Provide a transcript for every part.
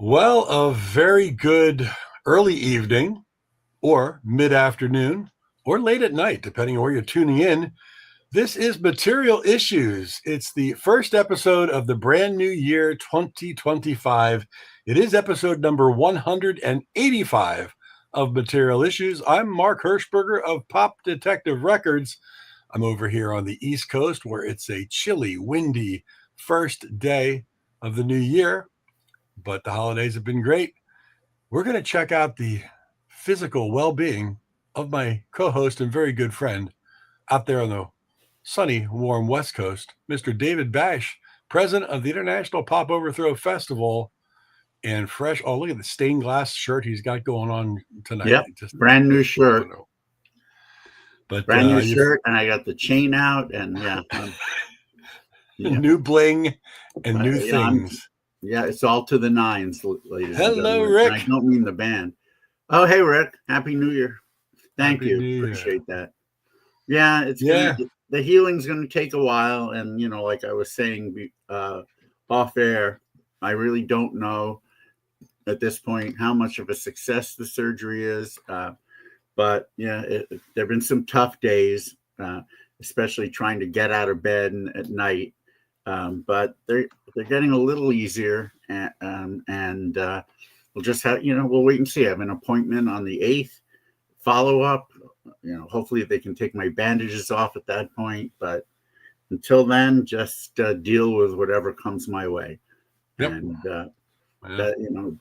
Well, a very good early evening or mid afternoon or late at night, depending on where you're tuning in. This is Material Issues. It's the first episode of the brand new year 2025. It is episode number 185 of Material Issues. I'm Mark Hershberger of Pop Detective Records. I'm over here on the East Coast where it's a chilly, windy first day of the new year, but the holidays have been great. We're going to check out the physical well-being of my co-host and very good friend out there on the sunny, warm West Coast, Mr. David Bash, president of the International Pop Overthrow Festival, and fresh. Oh, look at the stained glass shirt he's got going on tonight. Yep, brand new shirt. But brand new shirt, and I got the chain out, and new bling and new things. Yeah, it's all to the nines, ladies. Hello, Rick. And I don't mean the band. Oh, hey, Rick. Happy New Year. Thank you. Appreciate that. Yeah, the healing's going to take a while. And, like I was saying off air, I really don't know at this point how much of a success the surgery is. But, there have been some tough days, especially trying to get out of bed at night. But they're getting a little easier, and we'll just have, we'll wait and see. I have an appointment on the 8th, follow up. Hopefully they can take my bandages off at that point. But until then, just deal with whatever comes my way. Yep. And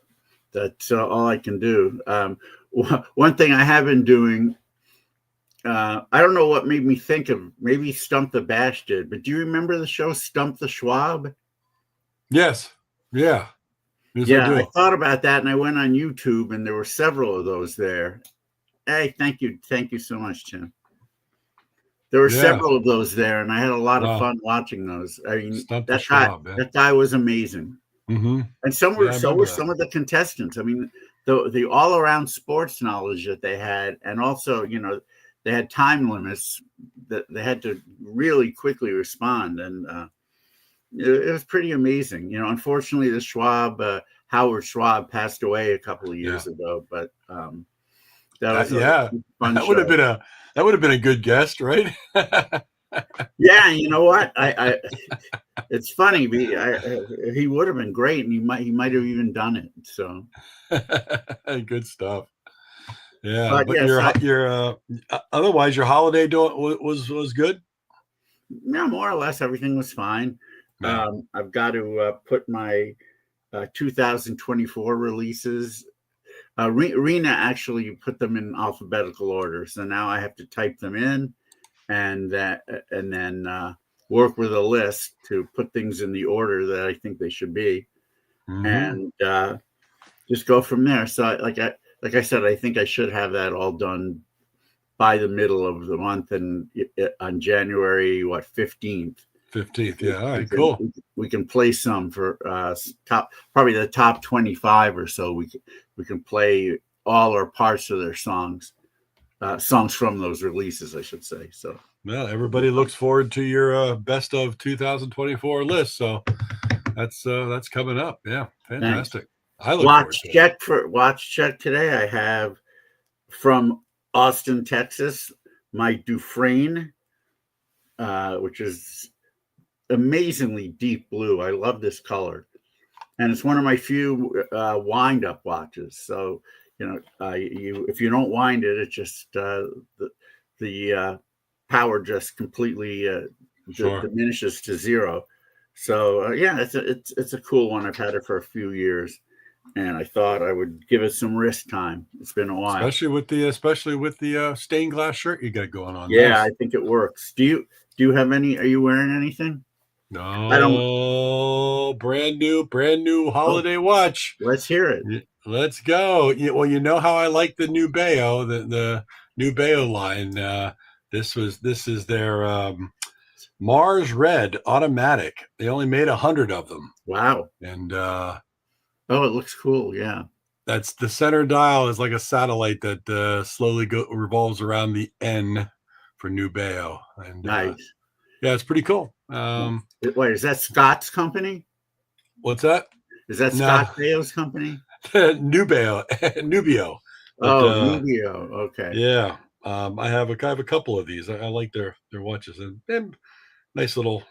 that's all I can do. One thing I have been doing. I don't know what made me think of, maybe Stump the Bash did, but do you remember the show Stump the Schwab? Yes. Yeah. Yes, I thought about that, and I went on YouTube, and there were several of those there. Hey, thank you so much, Tim. There were several of those there, and I had a lot of fun watching those. I mean, that guy was amazing. Mm-hmm. And so were some of the contestants. I mean, the all-around sports knowledge that they had, and also, they had time limits that they had to really quickly respond. And it was pretty amazing. Unfortunately, Howard Schwab passed away a couple of years ago, but that would have been a good guest, right? Yeah. You know what? I it's funny. He would have been great, and he might have even done it. So good stuff. Yeah, but your otherwise your holiday was good. Yeah, more or less everything was fine. Yeah. I've got to put my 2024 releases. Rena actually put them in alphabetical order, so now I have to type them in, and then work with a list to put things in the order that I think they should be, and just go from there. So like I said, I think I should have that all done by the middle of the month, and on January 15th. 15th, yeah. All right, cool. We can play some for probably the top 25 or so. We can play all or parts of their songs from those releases, I should say. So, well, everybody looks forward to your best of 2024 list. So that's coming up. Yeah, fantastic. Thanks. I look watch check today. I have from Austin, Texas, my Dufresne, which is amazingly deep blue. I love this color, and it's one of my few wind up watches. So if you don't wind it, it just the power just completely diminishes to zero. So it's a cool one. I've had it for a few years, and I thought I would give it some wrist time. It's been a while, especially with the stained glass shirt you got going on. Yeah, nice. I think it works. Do you have any? Are you wearing anything? No, I don't. Brand new holiday watch. Let's hear it. Let's go. Well, you know how I like the new Bayo, the new Bayo line. This is their Mars Red automatic. They only made 100 of them. Wow. And it looks cool. Yeah. That's the center dial is like a satellite that slowly revolves around the N for New Bayo. And nice. Yeah, it's pretty cool. Wait, is that Scott's company? What's that? Is that Scott Baio's company? Nubio. But, Nubio. Okay. Yeah. I have a couple of these. I like their watches, and nice little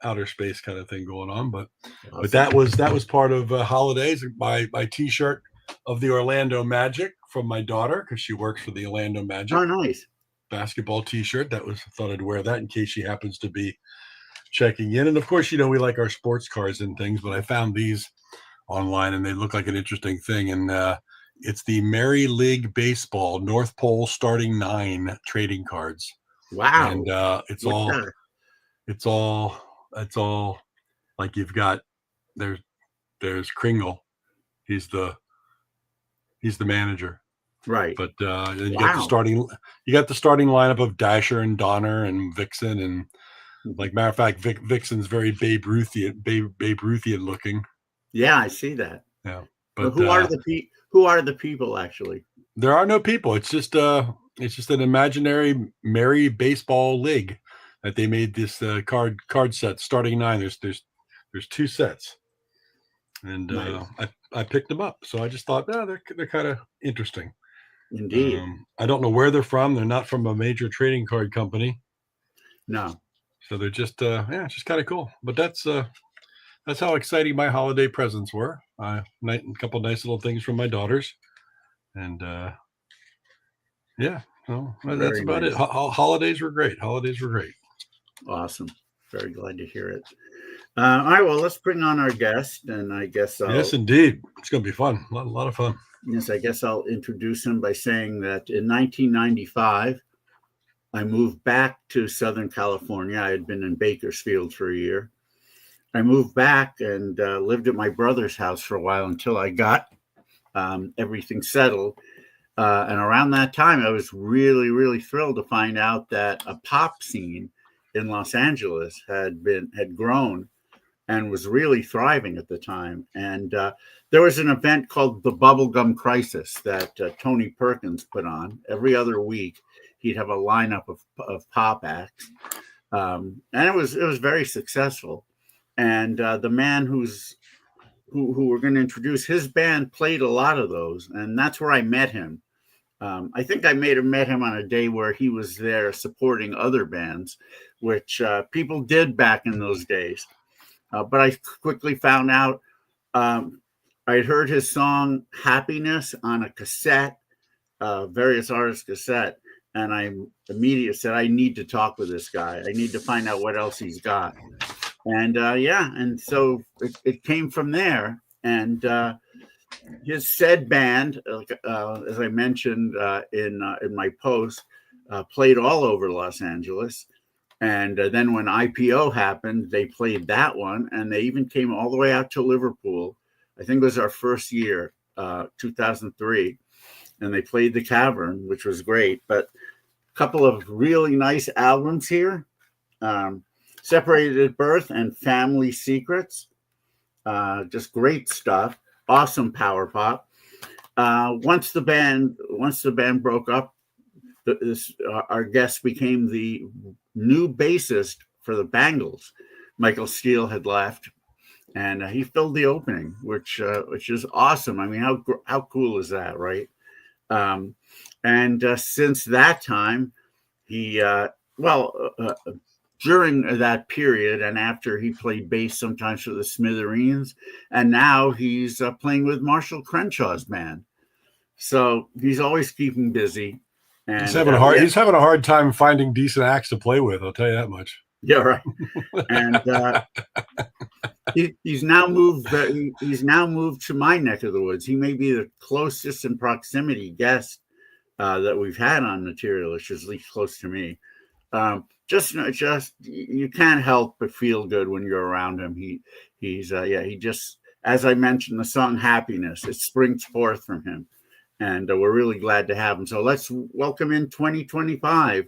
outer space kind of thing going on. But Awesome. but that was part of holidays. My T-shirt of the Orlando Magic from my daughter, because she works for the Orlando Magic. Oh, nice. Basketball T-shirt. I thought I'd wear that in case she happens to be checking in. And of course, we like our sports cars and things, but I found these online and they look like an interesting thing. And it's the Mary League Baseball North Pole starting 9 trading cards. Wow. And it's all like you've got there's Kringle. He's the manager. Right. But then you got the starting lineup of Dasher and Donner and Vixen, and like matter of fact, Vixen's very Babe Ruthian looking. Yeah, I see that. Yeah. But who are the people actually? There are no people. It's just an imaginary Merry Baseball League that they made this card set starting 9. There's 2 sets, and nice. I picked them up. So I just thought, they're kind of interesting. Indeed. I don't know where they're from. They're not from a major trading card company. No. So they're just it's just kind of cool. But that's how exciting my holiday presents were. A couple nice little things from my daughters, and so that's about it. Holidays were great. Awesome. Very glad to hear it. All right, well, let's bring on our guest, and I guess yes, indeed, it's going to be fun. A lot of fun. Yes, I guess I'll introduce him by saying that in 1995, I moved back to Southern California. I had been in Bakersfield for a year. I moved back and lived at my brother's house for a while until I got everything settled. And around that time, I was really, really thrilled to find out that a pop scene in Los Angeles had grown and was really thriving at the time. And there was an event called the Bubblegum Crisis that Tony Perkins put on. Every other week, he'd have a lineup of pop acts. And it was very successful. And the man who we're going to introduce, his band played a lot of those. And that's where I met him. I think I may have met him on a day where he was there supporting other bands, which people did back in those days. But I quickly found out I'd heard his song Happiness on a cassette, various artists' cassette. And I immediately said, I need to talk with this guy. I need to find out what else he's got. And and so it came from there. And his said band, as I mentioned in my post, played all over Los Angeles. And then when IPO happened, they played that one, and they even came all the way out to Liverpool. I think it was our first year, 2003, and they played the Cavern, which was great. But a couple of really nice albums here, Separated at Birth and Family Secrets, just great stuff. Awesome power pop. Once the band broke up, our guest became the new bassist for the Bangles. Michael Steele had left, and he filled the opening, which is awesome. I mean, how cool is that, right? And since that time, he during that period and after, he played bass sometimes for the Smithereens, and now he's playing with Marshall Crenshaw's band. So he's always keeping busy. And he's having a hard time finding decent acts to play with. I'll tell you that much. Yeah, right. And he's now moved. He's now moved to my neck of the woods. He may be the closest in proximity guest that we've had on Material Issues, at least close to me. Just you can't help but feel good when you're around him. He just, as I mentioned, the song Happiness, it springs forth from him, and we're really glad to have him. So let's welcome in 2025.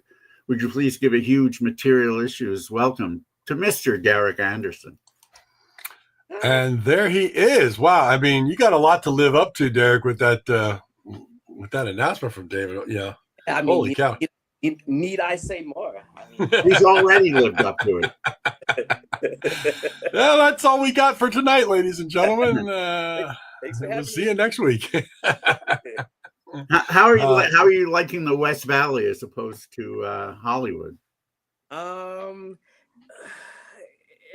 Would you please give a huge Material Issues welcome to Mr. Derrick Anderson? And there he is. Wow, I mean, you got a lot to live up to, Derrick, with that announcement from David. Yeah, I mean, holy cow. Need I say more? I mean, he's already lived up to it. Well, that's all we got for tonight, ladies and gentlemen. Thanks for having We'll see you next week. How are you liking the West Valley as opposed to Hollywood?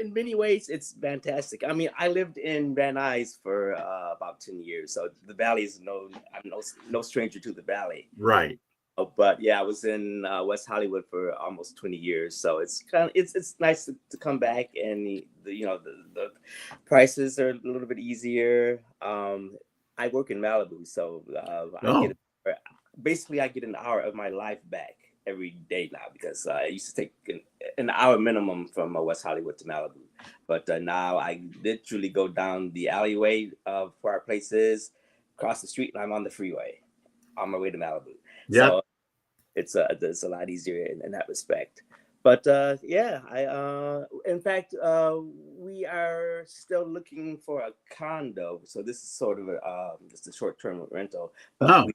In many ways, it's fantastic. I mean, I lived in Van Nuys for about 10 years, so the Valley is I'm no stranger to the Valley. Right. But yeah, I was in West Hollywood for almost 20 years, so it's nice to come back, and the prices are a little bit easier. I work in Malibu, so I get an hour of my life back every day now, because I used to take an hour minimum from West Hollywood to Malibu, but now I literally go down the alleyway of where our place is, across the street, and I'm on the freeway on my way to Malibu. Yeah. So it's a lot easier in that respect. But in fact, we are still looking for a condo. So this is sort of just a short-term rental. But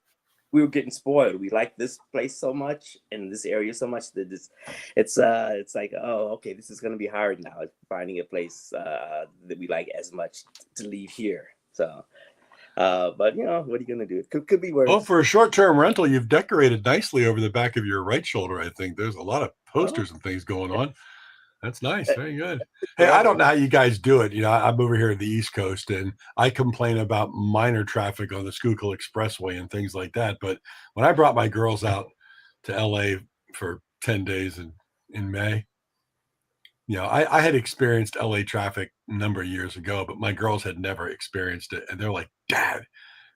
we were getting spoiled. We like this place so much and this area so much that it's like, oh, okay, this is going to be hard now, finding a place that we like as much to leave here. So. But what are you gonna do? It could be worse. Well, for a short-term rental, you've decorated nicely over the back of your right shoulder. I think there's a lot of posters and things going on. That's nice. Very good. Hey, I don't know how you guys do it. I'm over here at the East Coast, and I complain about minor traffic on the Schuylkill Expressway and things like that. But when I brought my girls out to LA for 10 days in May, I had experienced LA traffic a number of years ago, but my girls had never experienced it. And they're like, Dad,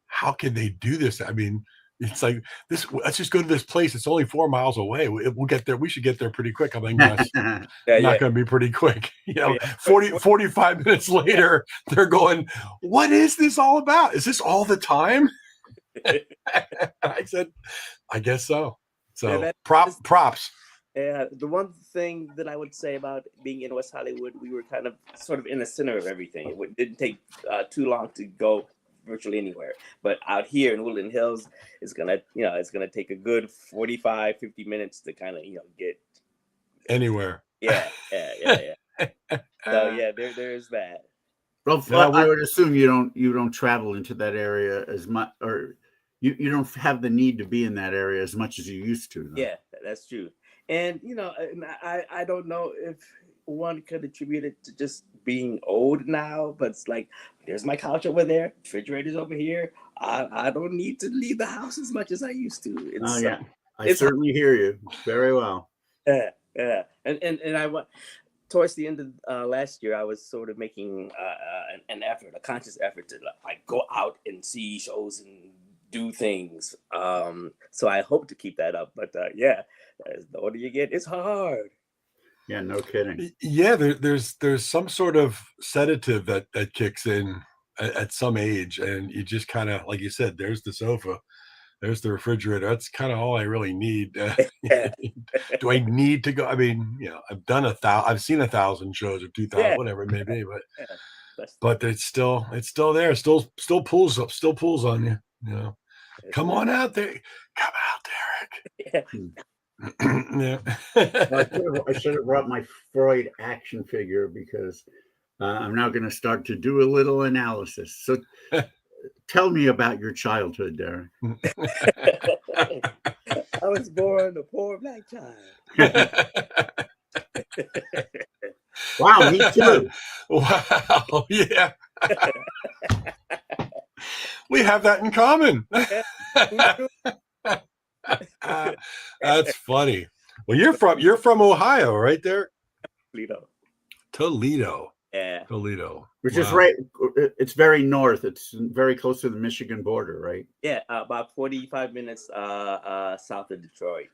how can they do this? I mean, it's like this. Let's just go to this place. It's only 4 miles away. We'll get there. We should get there pretty quick. I'm like, yes, not going to be pretty quick. 45 minutes later, they're going, what is this all about? Is this all the time? I said, I guess so. So props. Yeah, the one thing that I would say about being in West Hollywood, we were kind of sort of in the center of everything. It didn't take too long to go virtually anywhere. But out here in Woodland Hills, it's gonna take a good 45, 50 minutes to kind of get anywhere. Yeah. So yeah, there's that. Well, I would assume you don't travel into that area as much, or you don't have the need to be in that area as much as you used to. Though. Yeah, that's true. And I don't know if one could attribute it to just being old now, but it's like, there's my couch over there, refrigerator's over here. I don't need to leave the house as much as I used to. I certainly hear you very well. Yeah. And I went towards the end of last year, I was sort of making a conscious effort to like go out and see shows and do things. So I hope to keep that up. But as the older you get, it's hard. Yeah, no kidding. Yeah, there's some sort of sedative that kicks in at some age, and you just kind of, like you said, there's the sofa, there's the refrigerator. That's kind of all I really need. Do I need to go? I mean, I've seen 1,000 shows or 2,000, whatever it may be, but it's still there. Still pulls on you. Come on out there. Come out, Derrick. Yeah. I should have brought my Freud action figure, because I'm now going to start to do a little analysis. So tell me about your childhood, Derrick. I was born a poor black child. Wow, me too. Wow, yeah. We have that in common. That's funny. Well, you're from Ohio, right there? Toledo. Yeah. Toledo. Which is right. It's very north. It's very close to the Michigan border, right? Yeah, about 45 minutes south of Detroit.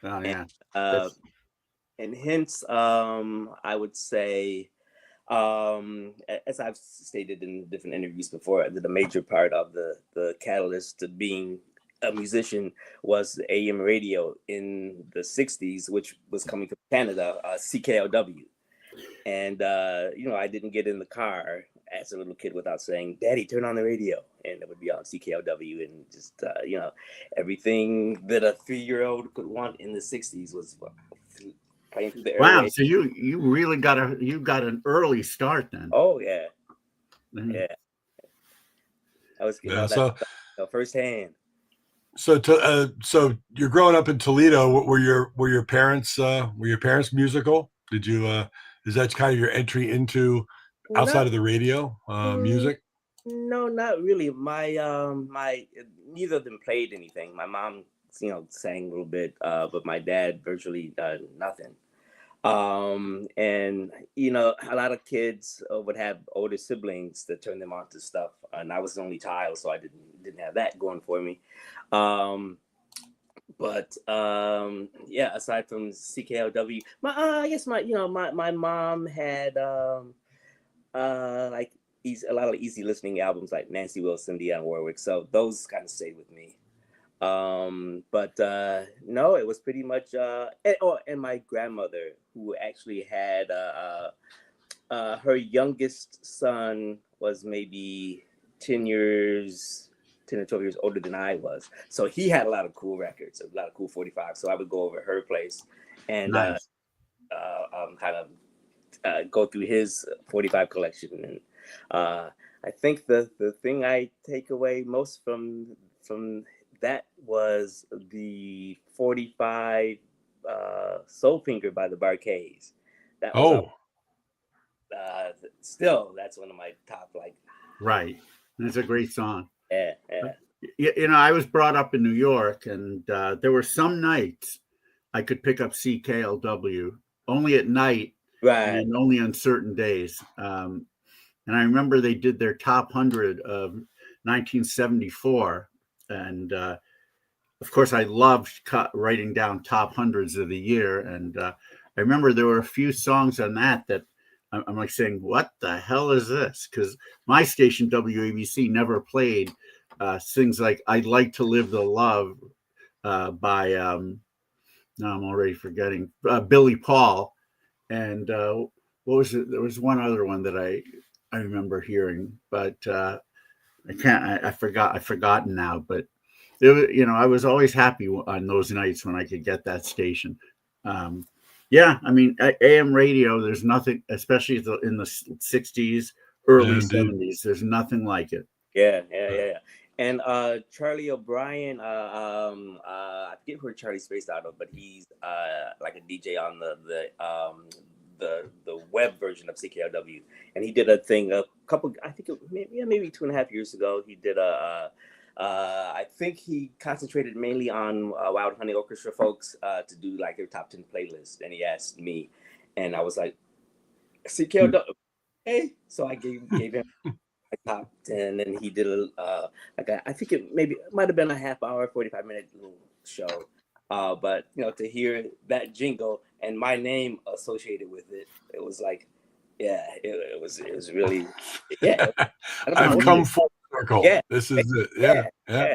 Oh yeah. And hence, I would say, as I've stated in different interviews before, that a major part of the catalyst to being a musician was AM radio in the 60s, which was coming from Canada, CKLW. And, I didn't get in the car as a little kid without saying, Daddy, turn on the radio. and it would be on CKLW, and just everything that a 3-year-old could want in the '60s was playing through the airwaves. Wow, so you really got an early start then. Oh yeah, yeah. I was firsthand. So you're growing up in Toledo. Were your parents musical? Did you is that kind of your entry into outside of the radio music? No, not really. My neither of them played anything. My mom, sang a little bit, but my dad virtually nothing. And a lot of kids would have older siblings that turn them on to stuff, and I was the only child, so I didn't have that going for me. But aside from CKLW, I guess my mom had like a lot of easy listening albums like Nancy Wilson, Dionne Warwick, so those kind of stayed with me. But no, it was pretty much and my grandmother, who actually had her youngest son was maybe 10 or 12 years older than I was, so he had a lot of cool records, a lot of cool 45. So I would go over to her place and nice. Kind of go through his 45 collection, and I think the thing I take away most from that was the 45 Soul Finger by the Barkays. That was still, that's one of my top, right. It's a great song. Yeah. I was brought up in New York, and there were some nights I could pick up CKLW only at night, right, and only on certain days. And I remember they did their top 100 of 1974. And of course, I loved writing down top hundreds of the year. And I remember there were a few songs on that I'm like saying, what the hell is this? Because my station, WABC, never played things like I'd Like to Live the Love by, now I'm already forgetting, Billy Paul. And what was it? There was one other one that I remember hearing, but I've forgotten now. But it was, I was always happy on those nights when I could get that station. Yeah, I mean, AM radio, there's nothing, especially in the 60s, early 70s, there's nothing like it. Yeah. And Charlie O'Brien, I forget where Charlie's based out of, but he's like a DJ on the web version of CKLW, and he did a thing I think maybe 2.5 years ago. He did I think he concentrated mainly on Wild Honey Orchestra folks to do like their top 10 playlist, and he asked me, and I was like, CKLW, hey, so I gave him a top 10, and he did I think it might have been a half-hour, 45-minute little show, but to hear that jingle and my name associated with it, it was like, yeah, it was really, yeah. I've come full circle. Yeah. This is it. Yeah.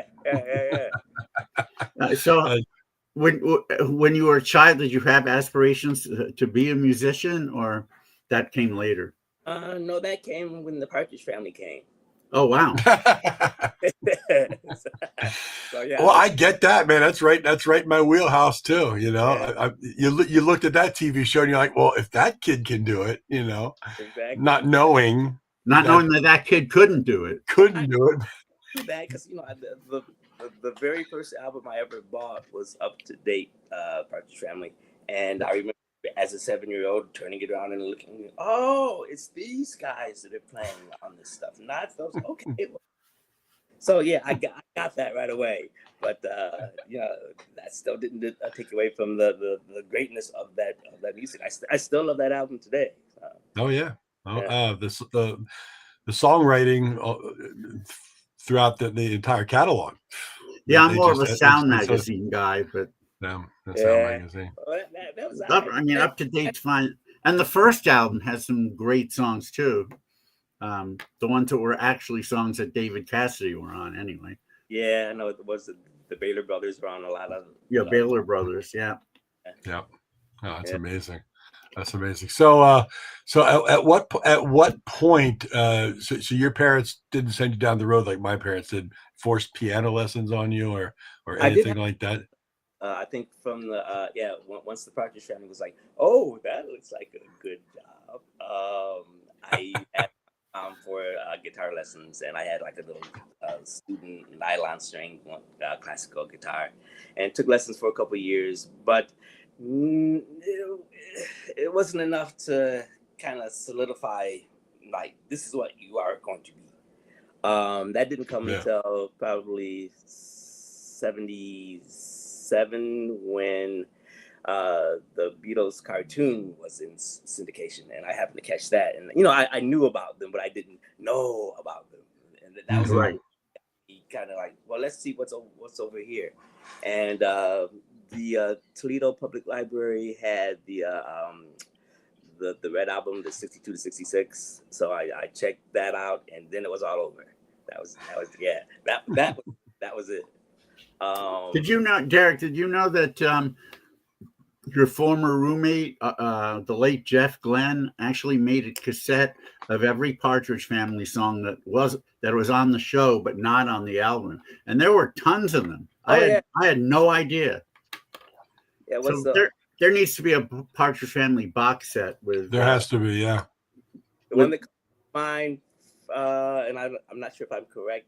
So when you were a child, did you have aspirations to be a musician, or that came later? No, that came when the Partridge Family came. Oh, wow. So, yeah. Well, I get that, man. That's right in my wheelhouse too. Yeah. You looked at that TV show and you're like, well, if that kid can do it, exactly. not knowing that kid couldn't do it. That because the very first album I ever bought was Up to Date, Partridge Family, and I remember as a 7-year-old turning it around and looking, oh, it's these guys that are playing on this stuff, not those. Okay, so yeah, I got that right away, but that still didn't take away from the greatness of that music. I still love that album today. Oh yeah, the songwriting throughout the entire catalog. Yeah, I'm more of a sound magazine guy, but sound magazine. Well, that was Up to Date's fine, and the first album has some great songs too. The ones that were actually songs that David Cassidy were on, anyway. Yeah, I know it was the Baylor Brothers were on a lot of. Baylor Brothers, yeah. Yeah, oh, that's amazing. That's amazing. So, at what point? So your parents didn't send you down the road like my parents did, forced piano lessons on you, or I did anything like that. I think from the once the Partridge Family was like, oh, that looks like a good job. I asked for guitar lessons, and I had like a little student nylon string classical guitar, and took lessons for a couple of years, but it wasn't enough to kind of solidify like this is what you are going to be. That didn't come until probably 77 when the Beatles cartoon was in syndication, and I happened to catch that. And I knew about them, but I didn't know about them, and that was right. Kind of like, well, let's see what's over here. And the Toledo Public Library had the Red Album, the 62 to 66. So I checked that out, and then it was all over. That was it. Did you know, Derrick? Did you know that your former roommate, the late Jeff Glenn, actually made a cassette of every Partridge Family song that was on the show, but not on the album, and there were tons of them. I had no idea. Yeah, so there needs to be a Partridge Family box set with. There has to be, yeah. The one that comes to mind, and I'm not sure if I'm correct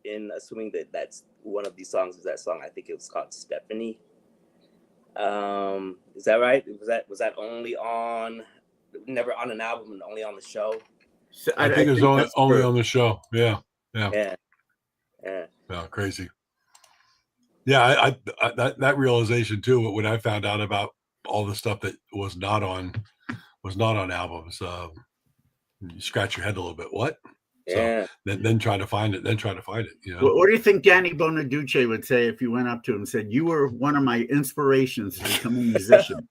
in assuming that that's one of these songs. Is that song? I think it was called Stephanie. Is that right? Was that only never on an album and only on the show? So I think it was only on the show. Yeah. Crazy. Yeah, I that realization too. When I found out about all the stuff that was not on albums, you scratch your head a little bit. What? Yeah. So then try to find it. You know. What do you think Danny Bonaduce would say if you went up to him and said, "You were one of my inspirations to become a musician"?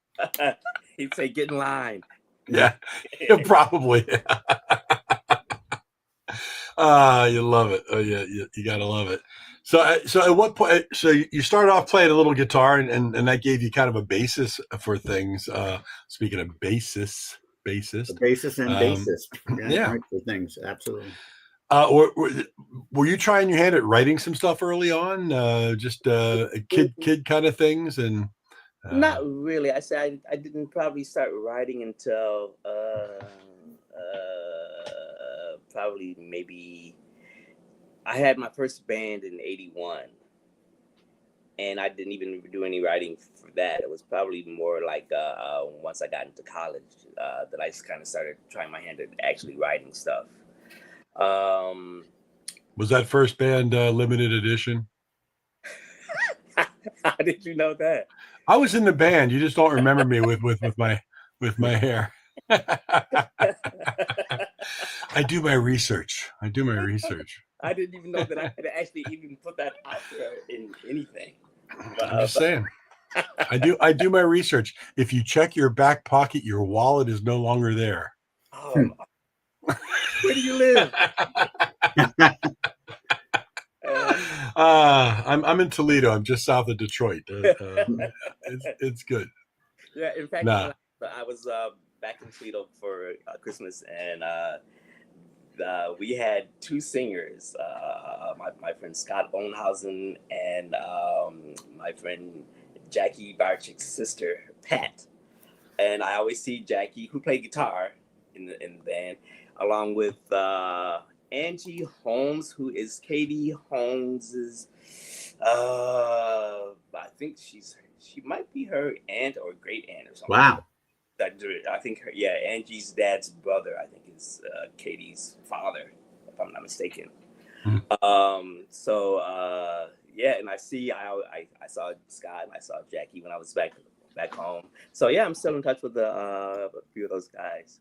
He'd say, "Get in line." Yeah, probably. You love it. Oh yeah, you gotta love it. So at what point? So you started off playing a little guitar, and that gave you kind of a basis for things. Speaking of bassist. A bassist and bassist. Yeah, right, for things, absolutely. Were you trying your hand at writing some stuff early on? Just kid kind of things, and not really. I didn't probably start writing until probably maybe I had my first band in '81, and I didn't even do any writing for that. It was probably more like once I got into college that I just kind of started trying my hand at actually writing stuff. Was that first band limited edition? How did you know that? I was in the band. You just don't remember me with my hair. I do my research. I didn't even know that I had actually even put that out there in anything. I'm just saying. I do my research. If you check your back pocket, your wallet is no longer there. Oh, where do you live? I'm in Toledo. I'm just south of Detroit. It's good. Yeah, in fact, I was back in Toledo for Christmas, and we had two singers, my friend Scott Owenhausen and my friend Jackie Barchick's sister, Pat. And I always see Jackie, who played guitar in the band, along with Angie Holmes, who is Katie Holmes's, I think she might be her aunt or great aunt or something. Wow. I think Angie's dad's brother, I think, is Katie's father, if I'm not mistaken. Mm-hmm. And I saw Scott and I saw Jackie when I was back home. So yeah, I'm still in touch with a few of those guys.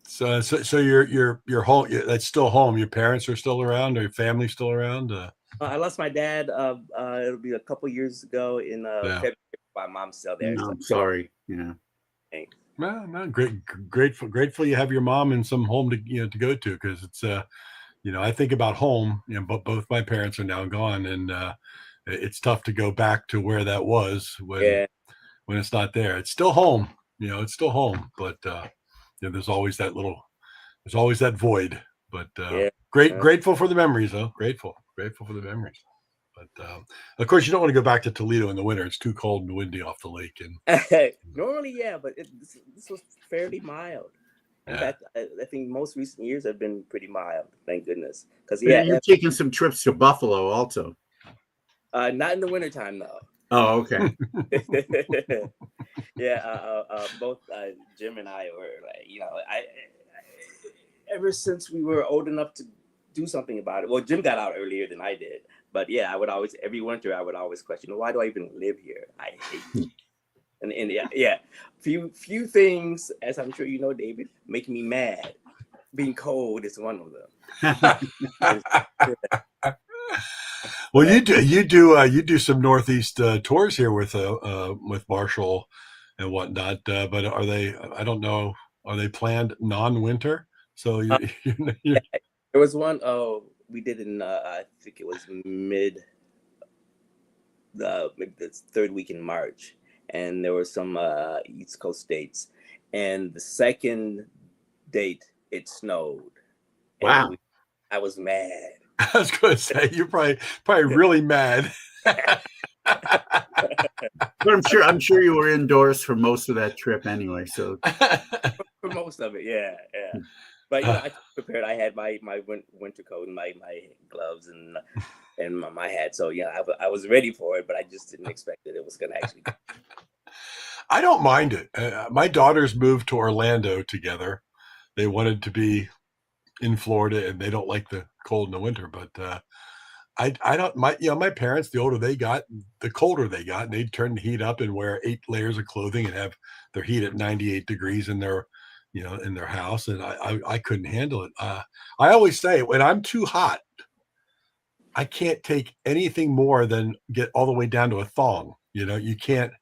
So your home, that's still home. Your parents are still around, or your family still around? I lost my dad. It'll be a couple years ago in February. My mom's still there. No, I'm sorry. Yeah. No, grateful you have your mom and some home to go to, because it's I think about home. But both my parents are now gone, and it's tough to go back to where that was when it's not there. It's still home. It's still home, but there's always that void. But grateful for the memories, though. Grateful for the memories. But of course, you don't want to go back to Toledo in the winter. It's too cold and windy off the lake. And normally, yeah, but this was fairly mild. In fact, I think most recent years have been pretty mild. Thank goodness. Because you're taking some trips to Buffalo also. Not in the wintertime, though. Oh, okay. Both Jim and I were ever since we were old enough to do something about it. Well, Jim got out earlier than I did, but I would always, every winter, I would always question, why do I even live here? I hate it. And few things, as I'm sure you know, David, make me mad. Being cold is one of them. Well, you do some Northeast tours here with Marshall and whatnot, but are they? I don't know. Are they planned non-winter? So there was one. Oh, we did in I think it was maybe the third week in March, and there were some East Coast dates, and the second date it snowed. Wow! I was mad. I was going to say you're probably really mad. But I'm sure you were indoors for most of that trip anyway. So for most of it, yeah. But I prepared. I had my winter coat and my gloves and my hat. So I was ready for it, but I just didn't expect that it was going to actually. I don't mind it. My daughters moved to Orlando together. They wanted to be in Florida, and they don't like the cold in the winter. But I don't. My parents, the older they got, the colder they got, and they'd turn the heat up and wear 8 layers of clothing and have their heat at 98 degrees in their in their house, and I couldn't handle it. I always say when I'm too hot, I can't take anything more than get all the way down to a thong. You can't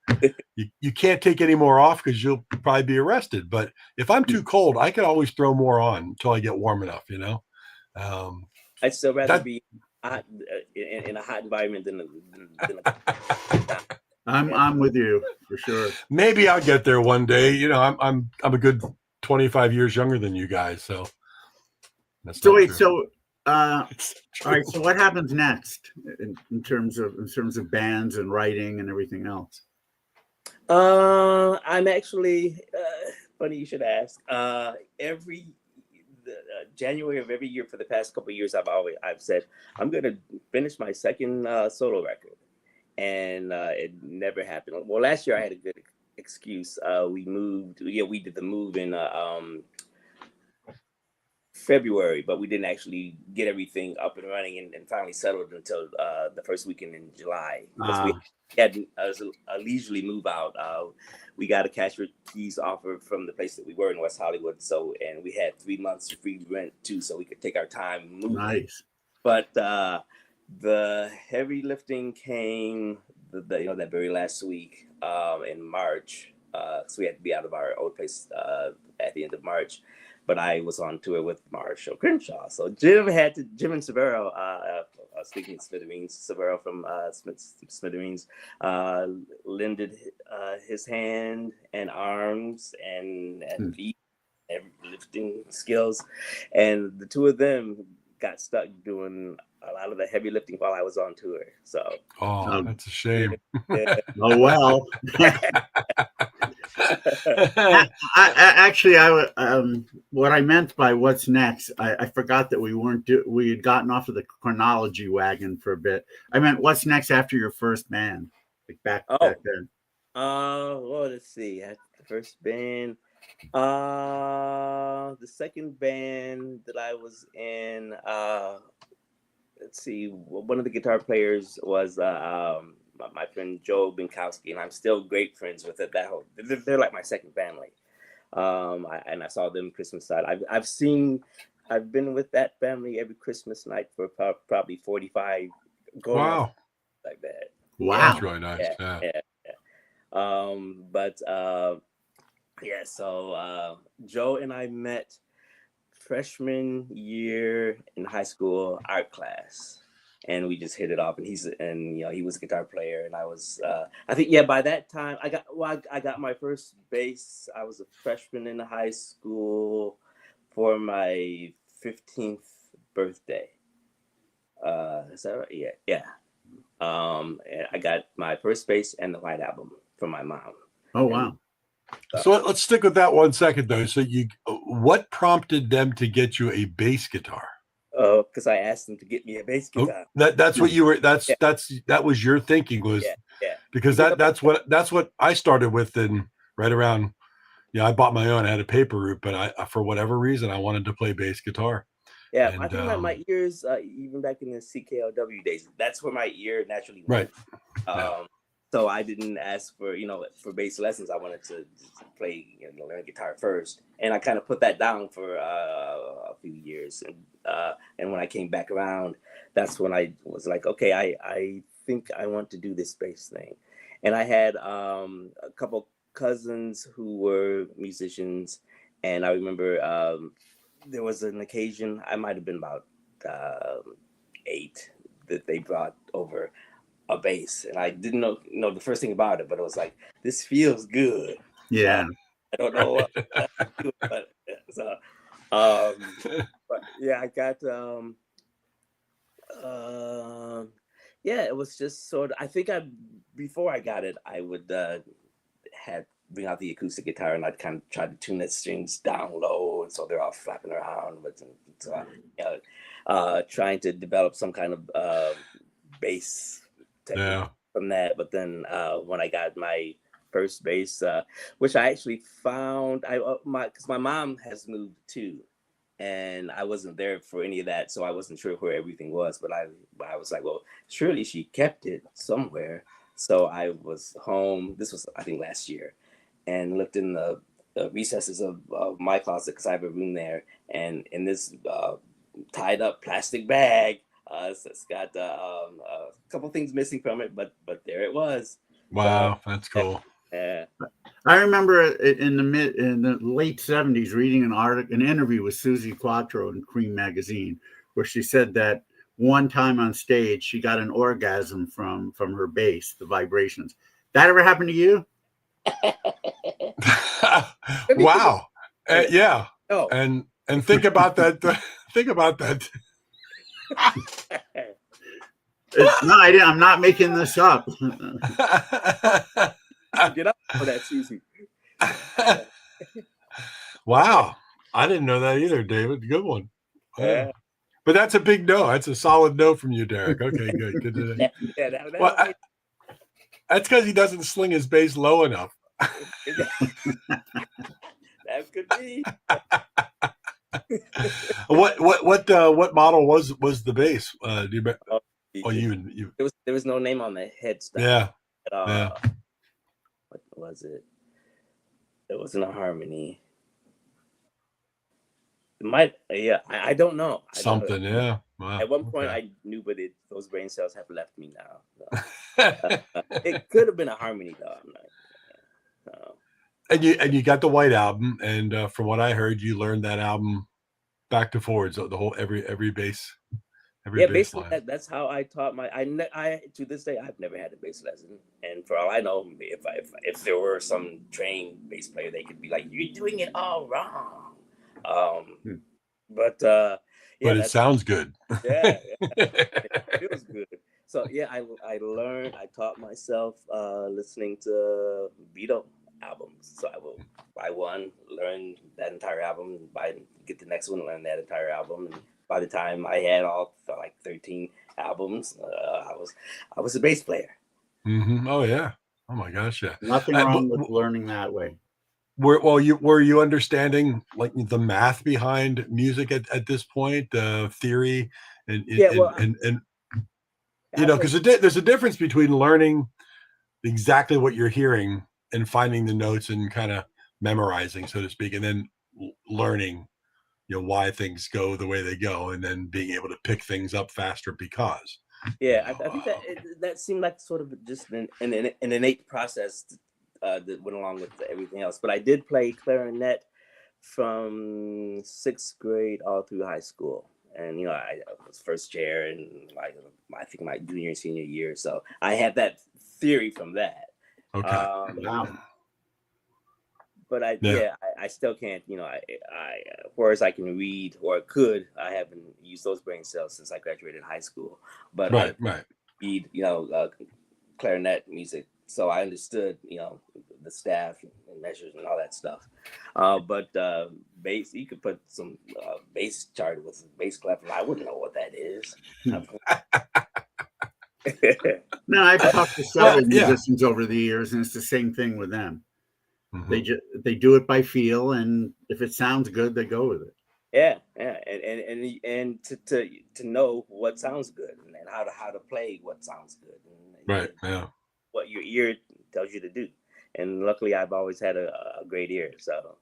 you can't take any more off because you'll probably be arrested. But if I'm too cold, I can always throw more on until I get warm enough. I'd still rather be hot in a hot environment than I'm with you for sure. Maybe I'll get there one day. I'm a good 25 years younger than you guys, so that's so wait. True. So all right. So what happens next in terms of bands and writing and everything else? I'm actually funny you should ask. Every January of every year for the past couple of years, I've said I'm going to finish my second solo record, and it never happened. Well, last year I had a good excuse. We moved. We did the move in February, but we didn't actually get everything up and running and finally settled until the first weekend in July. We had a leisurely move out. We got a cash for keys offer from the place that we were in West Hollywood. And we had 3 months free rent too, so we could take our time moving. Nice. But the heavy lifting came that very last week in March. So we had to be out of our old place at the end of March. But I was on tour with Marshall Crenshaw. So Jim and Severo, speaking of Smithereens, Severo from Smithereens, lended his hand and arms and feet and lifting skills. And the two of them got stuck doing a lot of the heavy lifting while I was on tour. So that's a shame. Yeah. Oh well. What I meant by what's next, I forgot that we had gotten off of the chronology wagon for a bit. I meant what's next after your first band, like back then. Well, let's see. The first band, the second band that I was in. Let's see. One of the guitar players was my friend Joe Binkowski, and I'm still great friends with it. They're like my second family. I saw them Christmas night. I've been with that family every Christmas night for probably 45. Wow. Like that. Wow. That's really nice. Yeah. So Joe and I met freshman year in high school art class. and we just hit it off. And he was a guitar player, and I was I think by that time I got my first bass. I was a freshman in high school for my 15th birthday. Is that right? Yeah. And I got my first bass and the White Album from my mom. Oh wow! So let's stick with that 1 second though. So what prompted them to get you a bass guitar? Oh, because I asked them to get me a bass guitar. That's what you were. That was your thinking was. Yeah. Because that's what I started with, and right around. Yeah, I bought my own. I had a paper route, but I for whatever reason I wanted to play bass guitar. Yeah, and, I think my ears, even back in the CKLW days, that's where my ear naturally went. Right. So I didn't ask for for bass lessons. I wanted to play, learn guitar first, and I kind of put that down for a few years. And when I came back around, that's when I was like, okay, I think I want to do this bass thing. And I had a couple cousins who were musicians, and I remember there was an occasion, I might have been about 8, that they brought over a bass, and I didn't know the first thing about it, but it was like, this feels good. Yeah. I don't know what to do, but so but yeah, I got it was just sort of, I think before I got it, I would bring out the acoustic guitar, and I'd kind of try to tune the strings down low, and so they're all flapping around. But so trying to develop some kind of bass technique from that. But then when I got my first bass, which I actually found, because my mom has moved too, and I wasn't there for any of that, so I wasn't sure where everything was. But I was like, well, surely she kept it somewhere. So I was home. This was, I think, last year, and looked in the recesses of my closet, because I have a room there, and in this tied up plastic bag, it's got a couple things missing from it, but there it was. Wow, that's cool. Yeah. I remember in the late 70s reading an interview with Susie Quattro in Cream magazine, where she said that one time on stage she got an orgasm from her bass, the vibrations. That ever happened to you? Wow. Yeah. Oh. And think about that. Think about that. I'm not making this up. Get up for that, Susie. Wow. I didn't know that either, David. Good one. Yeah. But that's a big no. That's a solid no from you, Derrick. Okay, good. Good to know. Well, that's because he doesn't sling his bass low enough. That could be. What model was the bass? Do you remember? You. There was no name on the headstock. Yeah. What was it? It wasn't a Harmony. It might. Yeah, I don't know. Something. Yeah. Wow. At one point, I knew, but those brain cells have left me now. So. It could have been a Harmony, though. I'm not. And you got the White Album, and from what I heard, you learned that album back to forwards, the whole every bass. Basically that's how I taught I to this day I've never had a bass lesson, and for all I know, if there were some trained bass player, they could be like, you're doing it all wrong. But it sounds good. Yeah, it was good. So yeah, I learned, I taught myself listening to Beatle albums. So I will buy one, learn that entire album, get the next one, learn that entire album, and by the time I had all like 13 albums, I was a bass player. Mm-hmm. Oh yeah. Oh my gosh, yeah. Nothing wrong with learning that way. Were you understanding like the math behind music at this point, theory, and because there's a difference between learning exactly what you're hearing and finding the notes and kind of memorizing, so to speak, and then learning, why things go the way they go, and then being able to pick things up faster because. Yeah, I think that seemed like sort of just an innate process that went along with everything else. But I did play clarinet from 6th grade all through high school, and I was first chair in like I think my junior and senior year. So I had that theory from that. Okay. Wow. But I still can't, whereas I can read or could, I haven't used those brain cells since I graduated high school. But I read, clarinet music, so I understood, the staff and measures and all that stuff. But bass, you could put some bass chart with bass clef, and I wouldn't know what that is. No, I've talked to several musicians over the years, and it's the same thing with them. Mm-hmm. They do it by feel, and if it sounds good, they go with it. Yeah, and to know what sounds good and how to play what sounds good, and what your ear tells you to do. And luckily, I've always had a great ear. So,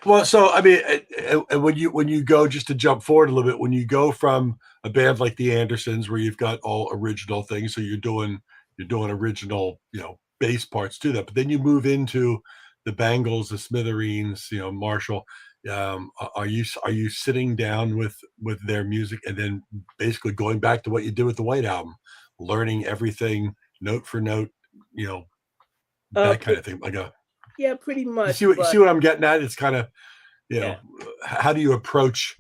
well, so I mean, when you go, just to jump forward a little bit, when you go from a band like the Andersons, where you've got all original things, so you're doing original, bass parts to that, but then you move into the Bangles, the Smithereens, Marshall. Are you sitting down with their music and then basically going back to what you did with the White Album, learning everything note for note, that kind of thing? Like pretty much. You see what I'm getting at? It's kind of, how do you approach,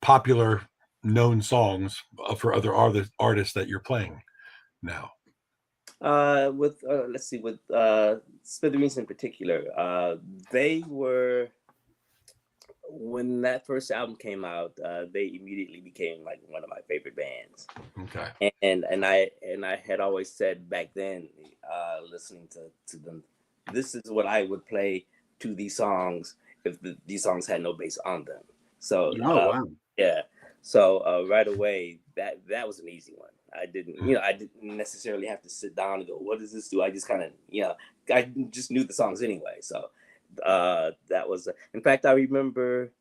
popular known songs for other artists that you're playing now? With Smithereens in particular, they were, when that first album came out, they immediately became like one of my favorite bands. Okay. And I had always said back then, listening to them, this is what I would play to these songs if these songs had no bass on them. So wow. Yeah. So right away, that was an easy one. I didn't necessarily have to sit down and go, what does this do? I just kind of, I just knew the songs anyway. So that was, in fact, I remember,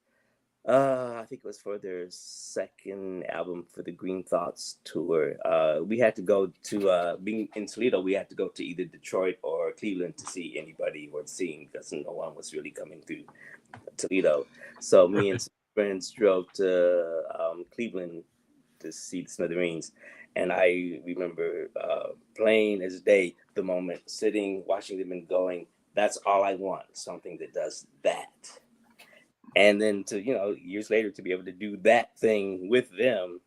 I think it was for their second album for the Green Thoughts tour. We had to go to, being in Toledo, we had to go to either Detroit or Cleveland to see anybody worth seeing, because no one was really coming through Toledo. So me and some friends drove to Cleveland to see the Smithereens. And I remember plain as day, the moment, sitting, watching them and going, that's all I want, something that does that. And then to, years later, to be able to do that thing with them.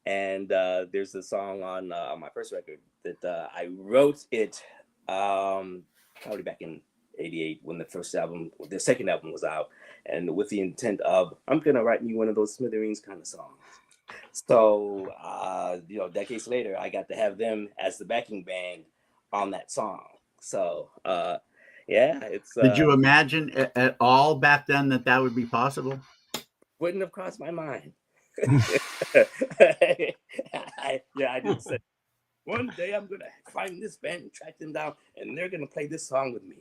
And there's a song on my first record that I wrote it probably back in '88 when the second album was out. And with the intent of, I'm going to write me one of those Smithereens kind of songs. So, decades later, I got to have them as the backing band on that song. So, it's. Did you imagine at all back then that would be possible? Wouldn't have crossed my mind. I didn't say, one day I'm going to find this band and track them down, and they're going to play this song with me.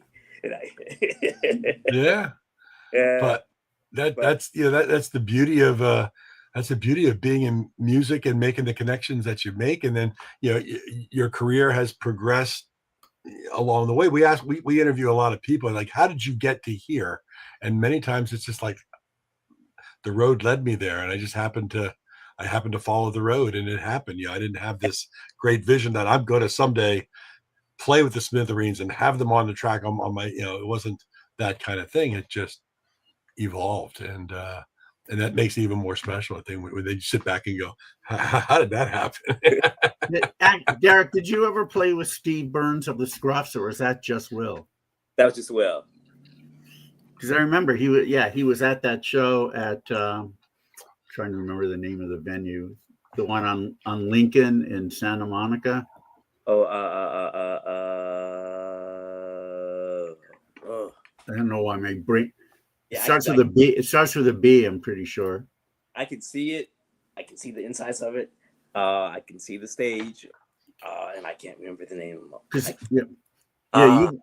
But that's the beauty of that's the beauty of being in music and making the connections that you make. And then, your career has progressed along the way. We interview a lot of people, like, how did you get to here? And many times it's just like the road led me there, and I just happened to follow the road, and it happened. I didn't have this great vision that I'm going to someday play with the Smithereens and have them on the track on my, it wasn't that kind of thing. It just evolved, and that makes it even more special, I think, when they sit back and go, how did that happen? Derrick, did you ever play with Steve Burns of the Scruffs, or was that just Will? That was just Will. Because I remember he was at that show at, trying to remember the name of the venue, the one on Lincoln in Santa Monica. I don't know why my brain. It starts with a B. It starts with a B, I'm pretty sure. I can see it. I can see the insides of it. I can see the stage, and I can't remember the name of it.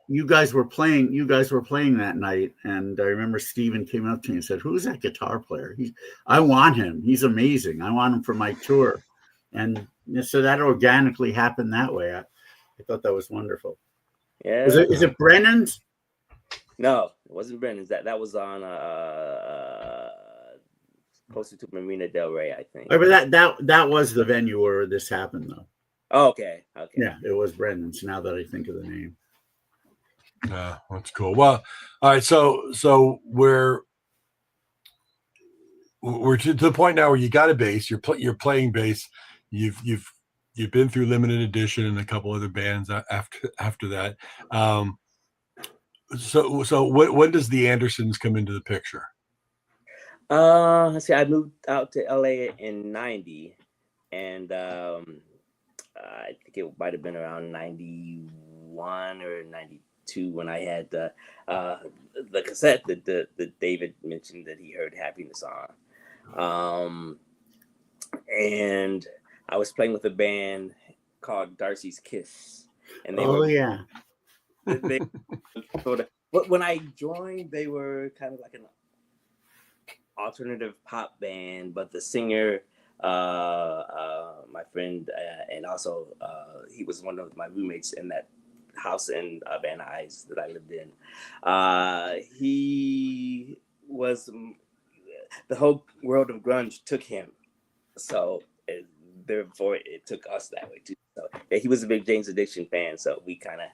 You guys were playing. You guys were playing that night, and I remember Steven came up to me and said, "Who's that guitar player? I want him. He's amazing. I want him for my tour." And so that organically happened that way. I thought that was wonderful. Yeah. Is it Brennan's? No, it wasn't Brennan's. That was on closer to Marina Del Rey, I think. Oh, but that was the venue where this happened, though. Oh, okay. Yeah, it was Brendan's. Now that I think of the name. That's cool. Well, all right. So we're to the point now where you got a bass. You're playing bass. You've been through Limited Edition and a couple other bands after that. So when does the Andersons come into the picture? Let's see. I moved out to LA in '90, and I think it might have been around '91 or '92 when I had the cassette that David mentioned that he heard Happiness on, and I was playing with a band called Darcy's Kiss, and they they sort of. But when I joined, they were kind of like an alternative pop band, but the singer, my friend, and also he was one of my roommates in that house in Van Nuys that I lived in. He was the whole world of grunge took him, so therefore it took us that way too. So he was a big Jane's Addiction fan, so we kind of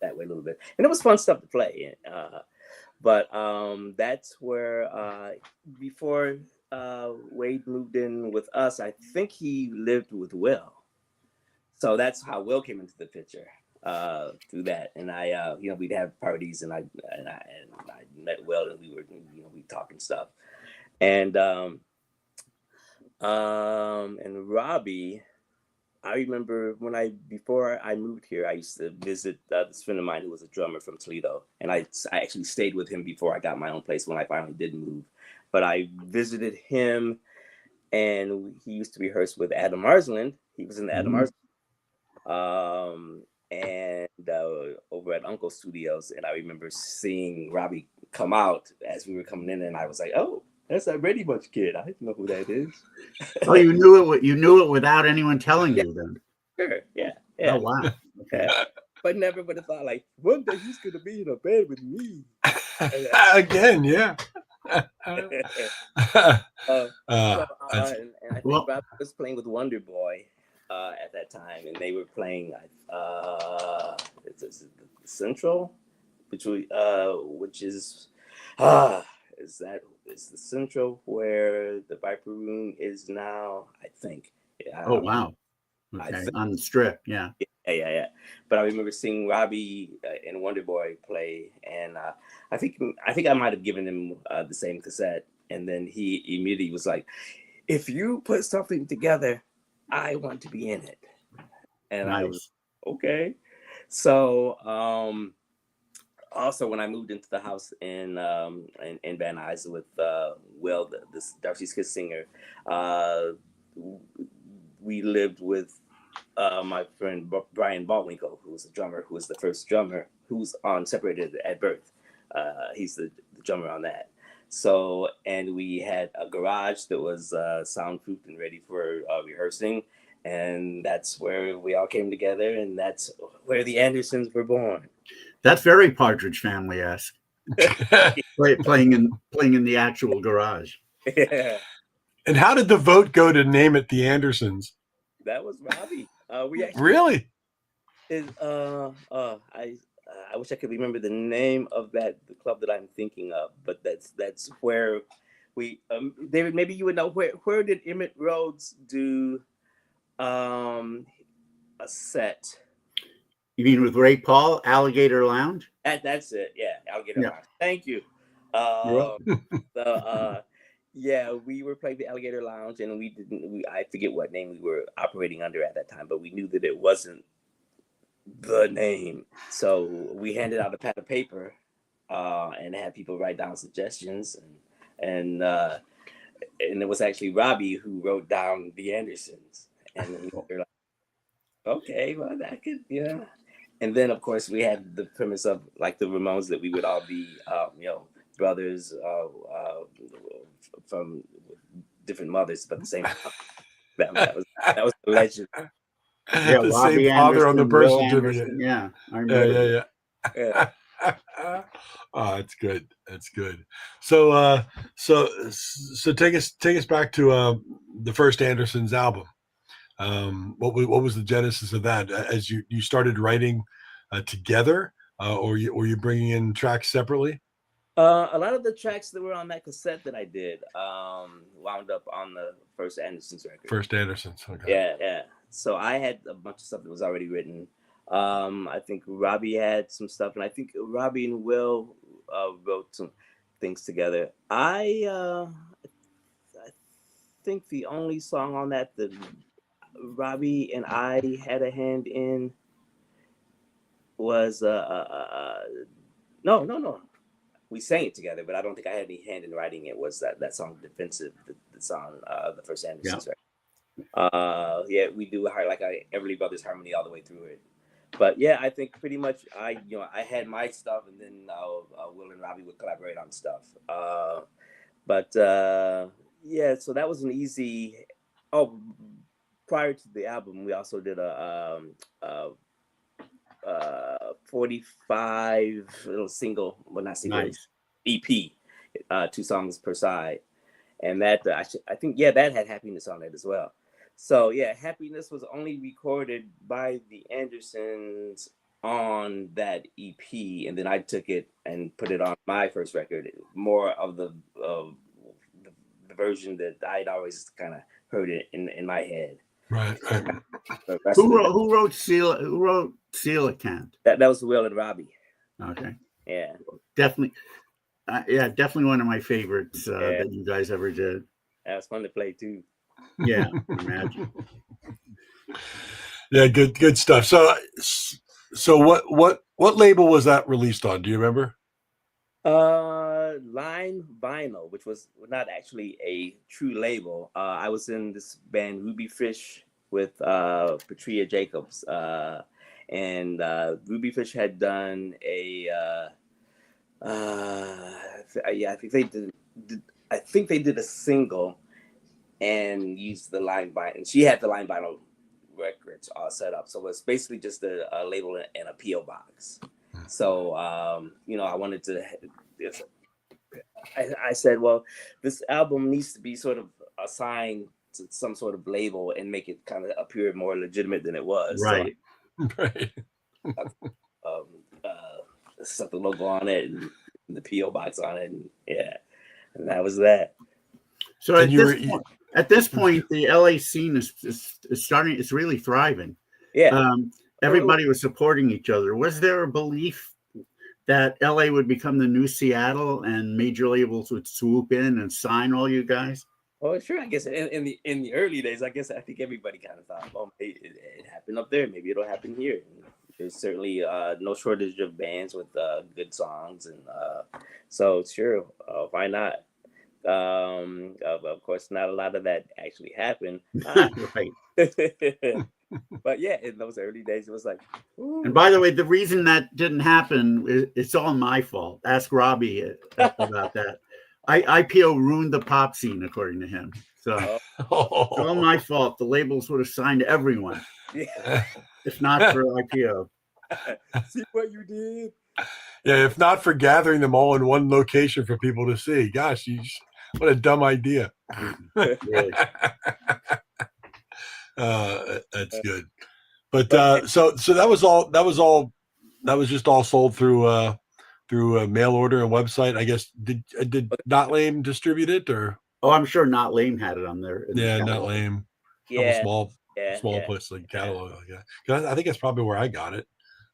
that way a little bit, and it was fun stuff to play. But that's where before Wade moved in with us, I think he lived with Will. So that's how Will came into the picture through that. And I, we'd have parties, and I met Will, and we talking stuff. And Robbie, I remember before I moved here, I used to visit this friend of mine who was a drummer from Toledo, and I actually stayed with him before I got my own place when I finally did move. But I visited him, and he used to rehearse with Adam Marsland. He was in the Adam Marsland, and over at Uncle Studios. And I remember seeing Robbie come out as we were coming in, and I was like, "Oh, that's that Brady Bunch kid. I didn't know who that is." Oh, you knew it. You knew it without anyone telling you, then. Sure. Yeah. Oh wow. Okay. Yeah. But never would have thought like one day he's gonna be in a band with me. Again, yeah. And I think Rob was playing with Wonder Boy at that time, and they were playing it's Central, which is the Central where the Viper Room is now, I think. Oh wow. Okay. On the Strip, yeah. Yeah. But I remember seeing Robbie and Wonder Boy play, and I think I might have given him the same cassette, and then he immediately was like, "If you put something together, I want to be in it." And nice. I was okay. So also when I moved into the house in Van Nuys with Will, this Darcy's Kiss singer, we lived with my friend Brian Baldwinkle, who was a drummer, who was the first drummer who's on Separated at Birth. He's the drummer on that. So, and we had a garage that was soundproofed and ready for rehearsing. And that's where we all came together, and that's where the Andersons were born. That's very Partridge Family-esque. playing in the actual garage. Yeah. And how did the vote go to name it the Andersons? That was Robbie. We actually really. I wish I could remember the name of the club that I'm thinking of, but that's where we. David, maybe you would know where did Emmett Rhodes do a set? You mean with Ray Paul, Alligator Lounge? That's it. Yeah, Alligator Lounge. Thank you. Yeah, we were playing the Alligator Lounge, and I forget what name we were operating under at that time, but we knew that it wasn't the name. So we handed out a pad of paper and had people write down suggestions, and it was actually Robbie who wrote down the Andersons. And then we were like, okay, well, that could, yeah. And then, of course, we had the premise of like the Ramones, that we would all be, brothers from different mothers, but the same. that was the legend. Yeah, the same father on the birth certificate. Yeah, I remember. Yeah. Oh, that's good. That's good. So, so take us back to the first Anderson's album. What was the genesis of that? As you started writing together, or were you bringing in tracks separately? A lot of the tracks that were on that cassette that I did wound up on the first Anderson's record. First Anderson's, okay. Yeah. So I had a bunch of stuff that was already written. I think Robbie had some stuff, and I think Robbie and Will wrote some things together. I think the only song on that Robbie and I had a hand in was no. We sang it together, but I don't think I had any hand in writing it. Was that song "Defensive"? The song, the first Anderson's record. Yeah, we do like Everly Brothers harmony all the way through it. But yeah, I think pretty much I had my stuff, and then Will and Robbie would collaborate on stuff. Yeah, so that was an easy. Oh, prior to the album, we also did a 45 little single, well, not single, nice. EP, 2 songs per side, and that I think that had Happiness on it as well. So yeah, Happiness was only recorded by the Andersons on that EP, and then I took it and put it on my first record, more of the version that I'd always kind of heard it in my head. Right. Who wrote Coelacanth? That was Will and Robbie. Okay. Yeah. Definitely. Definitely one of my favorites that you guys ever did. That was fun to play too. Yeah, imagine. Yeah, good stuff. So what label was that released on? Do you remember? Line Vinyl, which was not actually a true label. I was in this band Ruby Fish with Patria Jacobs, and Ruby Fish had done I think they did a single and used the Line Vinyl, and she had the Line Vinyl records all set up, so it's basically just a label and a PO box. So I wanted to. I said, well, this album needs to be sort of assigned to some sort of label and make it kind of appear more legitimate than it was. Right. So, right. Set the logo on it and the PO box on it, and that was that. So at this point, the LA scene is starting. It's really thriving. Yeah. Everybody was supporting each other. Was there a belief that LA would become the new Seattle and major labels would swoop in and sign all you guys? Oh, sure. I guess in the early days, I think everybody kind of thought, well, it happened up there. Maybe it'll happen here. And there's certainly no shortage of bands with good songs, and so sure, why not? Of course, not a lot of that actually happened. Right. But yeah, in those early days, it was like. Ooh. And by the way, the reason that didn't happen, it's all my fault. Ask Robbie about that. IPO ruined the pop scene, according to him. So it's all my fault. The labels would have signed everyone. Yeah. If not for IPO. See what you did? Yeah, if not for gathering them all in one location for people to see. Gosh, what a dumb idea. Really. That's good. But so that was just all sold through a mail order and website. I guess did Not Lame distribute it, or? Oh, I'm sure Not Lame had it on there. Not Lame. Yeah. Small place like catalog. Yeah. I think that's probably where I got it.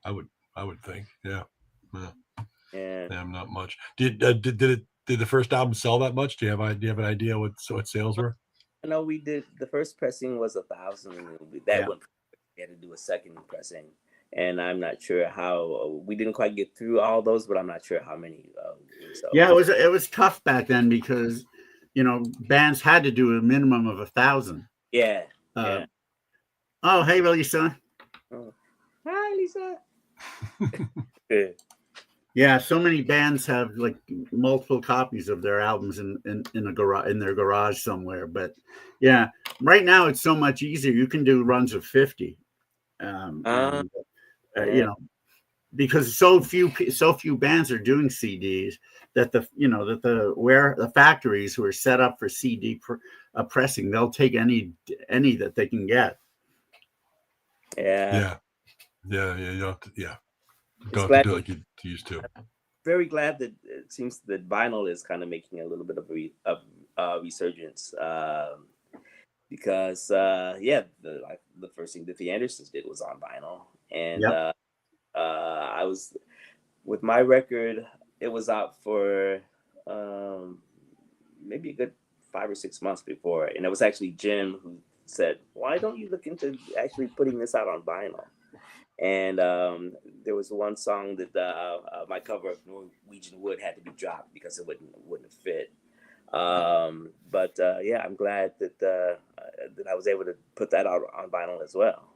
I would think. Yeah. Damn, not much. Did the first album sell that much? Do you have an idea what sales were? I know we did. The first pressing was 1,000. That one we had to do a second pressing, and I'm not sure how. We didn't quite get through all those, but I'm not sure how many. Yeah, it was tough back then because bands had to do a minimum of 1,000. Yeah. Oh, hey, Lisa. Oh. Hi, Lisa. Yeah, so many bands have like multiple copies of their albums in their garage somewhere. But yeah, right now it's so much easier. You can do runs of 50. because so few bands are doing CDs that the factories who are set up for CD pressing, they'll take any that they can get. Yeah. You don't have to do it like you used to. Very glad that it seems that vinyl is kind of making a little bit of resurgence, because the first thing that the Andersons did was on vinyl, and I was with my record. It was out for maybe a good 5 or 6 months before, and it was actually Jim who said, "Why don't you look into actually putting this out on vinyl?" And there was one song that my cover of Norwegian Wood had to be dropped because it wouldn't fit. But I'm glad that I was able to put that out on vinyl as well.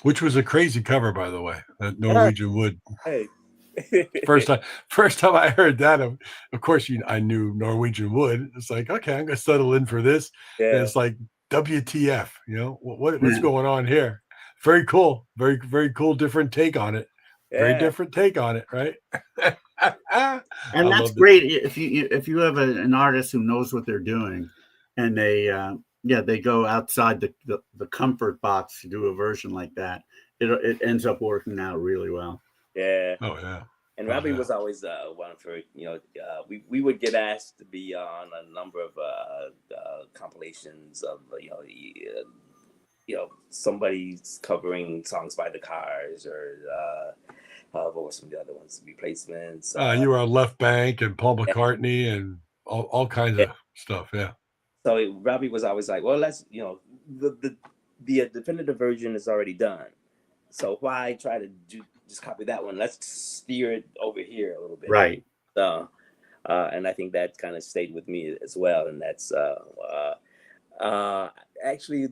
Which was a crazy cover, by the way. That Norwegian Wood. Hey. First time I heard that, of course, I knew Norwegian Wood. It's like, okay, I'm gonna settle in for this. Yeah. And it's like, WTF? What's going on here? Very cool, very very cool, different take on it. Yeah. Very different take on it, right? And that's great if you have an artist who knows what they're doing, and they go outside the comfort box to do a version like that. It ends up working out really well. Yeah. Oh yeah. And Robbie was always one for we would get asked to be on a number of compilations of somebody's covering songs by the Cars, or what were some of the other ones? Replacements. You were on Left Bank and Paul McCartney and all kinds of stuff. Yeah. So Robbie was always like, well, let's the definitive version is already done, so why try to just copy that one? Let's steer it over here a little bit. Right. So, and I think that kind of stayed with me as well. And that's actually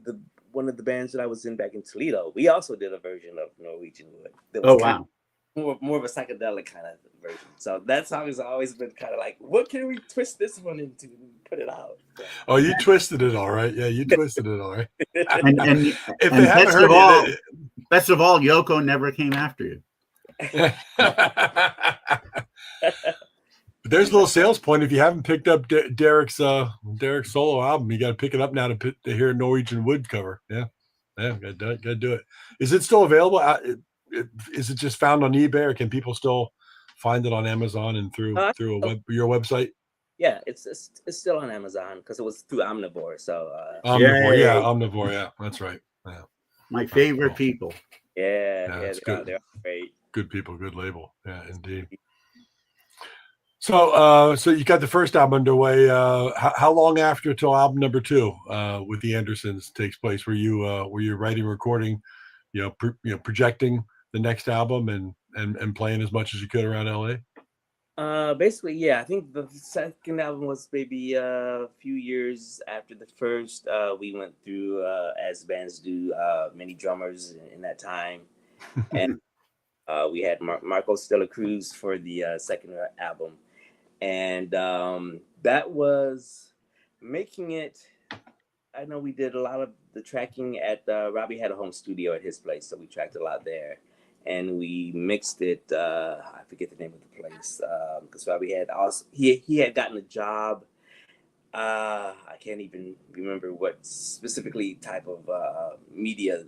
one of the bands that I was in back in Toledo. We also did a version of Norwegian Wood. That was wow. More of a psychedelic kind of version. So that song has always been kind of like, what can we twist this one into and put it out? Oh, you twisted it all right. Yeah, you twisted it all right. and if they haven't heard it, best of all, Yoko never came after you. There's a little sales point. If you haven't picked up Derrick's solo album, you got to pick it up now to hear a Norwegian Wood cover. Yeah, got to do it. Is it still available? Is it just found on eBay, or can people still find it on Amazon and through your website? Yeah, it's still on Amazon because it was through Omnivore. So Omnivore, Omnivore, yeah, that's right. Yeah. My favorite people. Yeah, that's good. They're great. Good people, good label. Yeah, indeed. So you got the first album underway. How long after till album number 2 with the Andersons takes place? Were you writing, recording, projecting the next album and playing as much as you could around LA? Basically, yeah. I think the second album was maybe a few years after the first. We went through, as bands do, many drummers in that time, and we had Marco Stella Cruz for the second album, and that was making it. I know we did a lot of the tracking at Robbie had a home studio at his place, so we tracked a lot there. And we mixed it. I forget the name of the place because Robbie had also he had gotten a job. I can't even remember what specifically type of media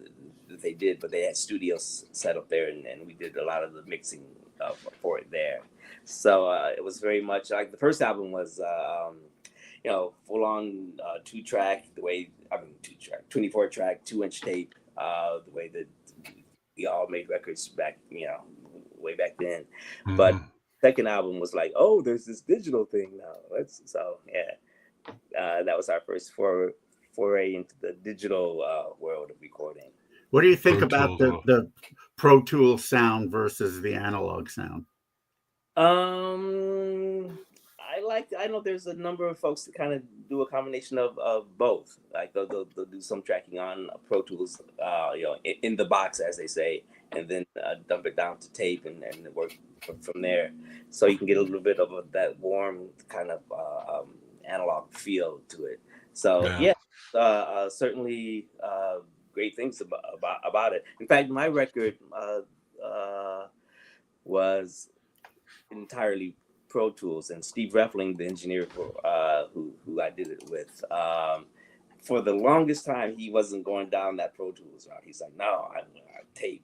that they did, but they had studios set up there, and we did a lot of the mixing for it there. So it was very much like the first album was, full on 2-track. 24-track, 2-inch tape. The way that we all made records back, way back then. Mm-hmm. But second album was like, oh, there's this digital thing now. That was our first foray into the digial world of recording. What do you think about the Pro Tools sound versus the analog sound? I know there's a number of folks that kind of do a combination of both. Like they'll do some tracking on Pro Tools, in the box, as they say, and then dump it down to tape and work from there. So you can get a little bit of that warm kind of analog feel to it. So certainly great things about it. In fact, my record, was entirely Pro Tools, and Steve Reffling, the engineer for who I did it with, for the longest time he wasn't going down that Pro Tools route. He's like, no, I tape,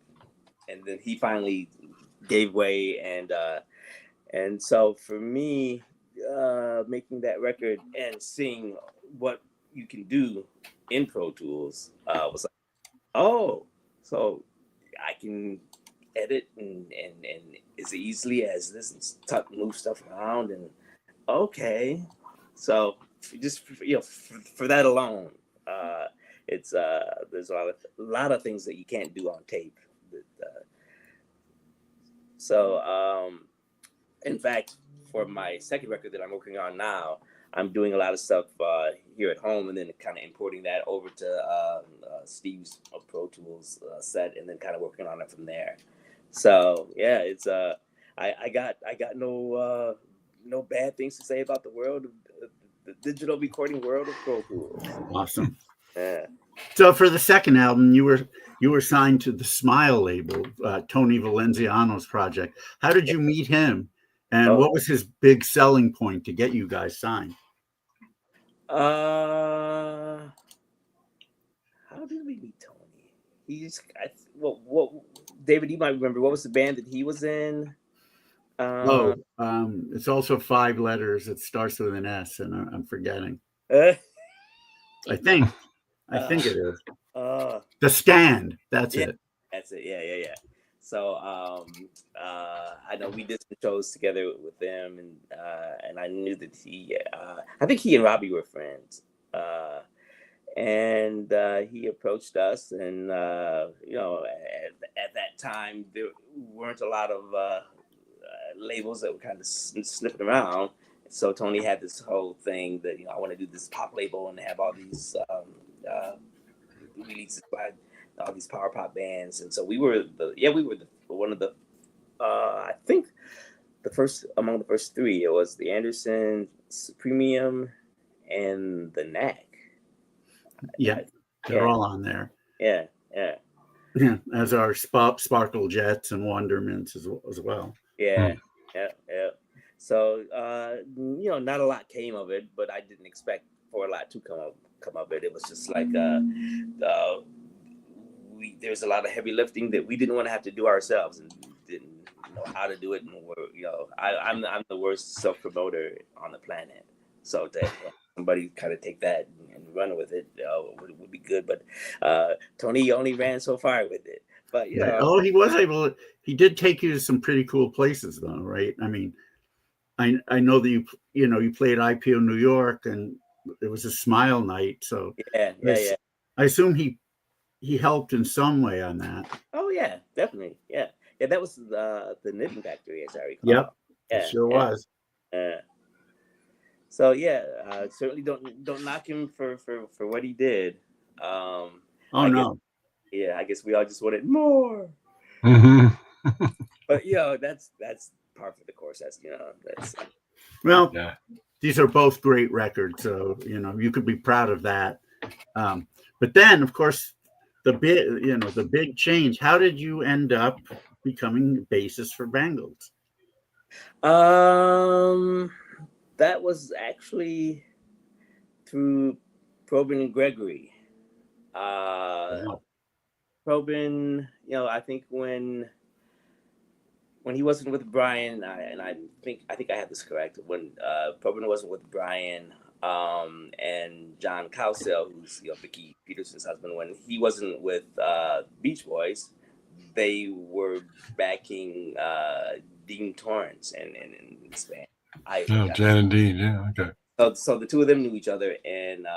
and then he finally gave way, and so for me, making that record and seeing what you can do in Pro Tools was like, oh, so I can edit and as easily as this and move stuff around, and okay, so just for that alone, it's there's a lot of things that you can't do on tape. So in fact, for my second record that I'm working on now, I'm doing a lot of stuff here at home, and then kind of importing that over to Steve's Pro Tools set, and then kind of working on it from there. So yeah, it's I got no bad things to say about the world of the digital recording world of Pro Tools. Awesome. Yeah. So for the second album, you were signed to the Smile label, Tony Valenziano's project. How did you meet him, and what was his big selling point to get you guys signed? How did we meet Tony? David, you might remember, what was the band that he was in? It's also 5 letters. It starts with an S, and I'm forgetting. I think it is. The Stand. That's it. That's it. Yeah. So I know we did some shows together with them, and I knew that I think he and Robbie were friends. And he approached us, and at that time there weren't a lot of labels that were kind of sniffing around. So Tony had this whole thing that I want to do this pop label and have all these releases by all these power pop bands, and so we were one of the I think among the first 3. It was the Anderson, Premium, and the Knack. Yeah, they're all on there. Yeah. As are Sparkle Jets and Wondermints as well. Yeah. So not a lot came of it, but I didn't expect for a lot to come of it. It was just like there's a lot of heavy lifting that we didn't want to have to do ourselves, and didn't know how to do it. And I'm the worst self promoter on the planet. So to somebody kind of take that and run with it would be good. But Tony only ran so far with it. But he was able to. He did take you to some pretty cool places, though, right? I mean, I know that you played IPO New York, and it was a Smile night. So yeah. I assume he helped in some way on that. Oh yeah, definitely. Yeah. That was the Knitting Factory, as I recall. Yep. Yeah, it sure was. So yeah, certainly don't knock him for what he did. No. I guess we all just wanted more. Mm-hmm. But that's par for the course. That's well. Yeah. These are both great records, so you could be proud of that. But then, of course, the big change. How did you end up becoming bassist for Bangles? That was actually through Probin and Gregory. Wow. Probin, I think when he wasn't with Brian, I think I have this correct. When Probin wasn't with Brian and John Cowsell, who's Vicky Peterson's husband, when he wasn't with Beach Boys, they were backing Dean Torrance and his band. Jan and Dean, yeah, okay. So the two of them knew each other, and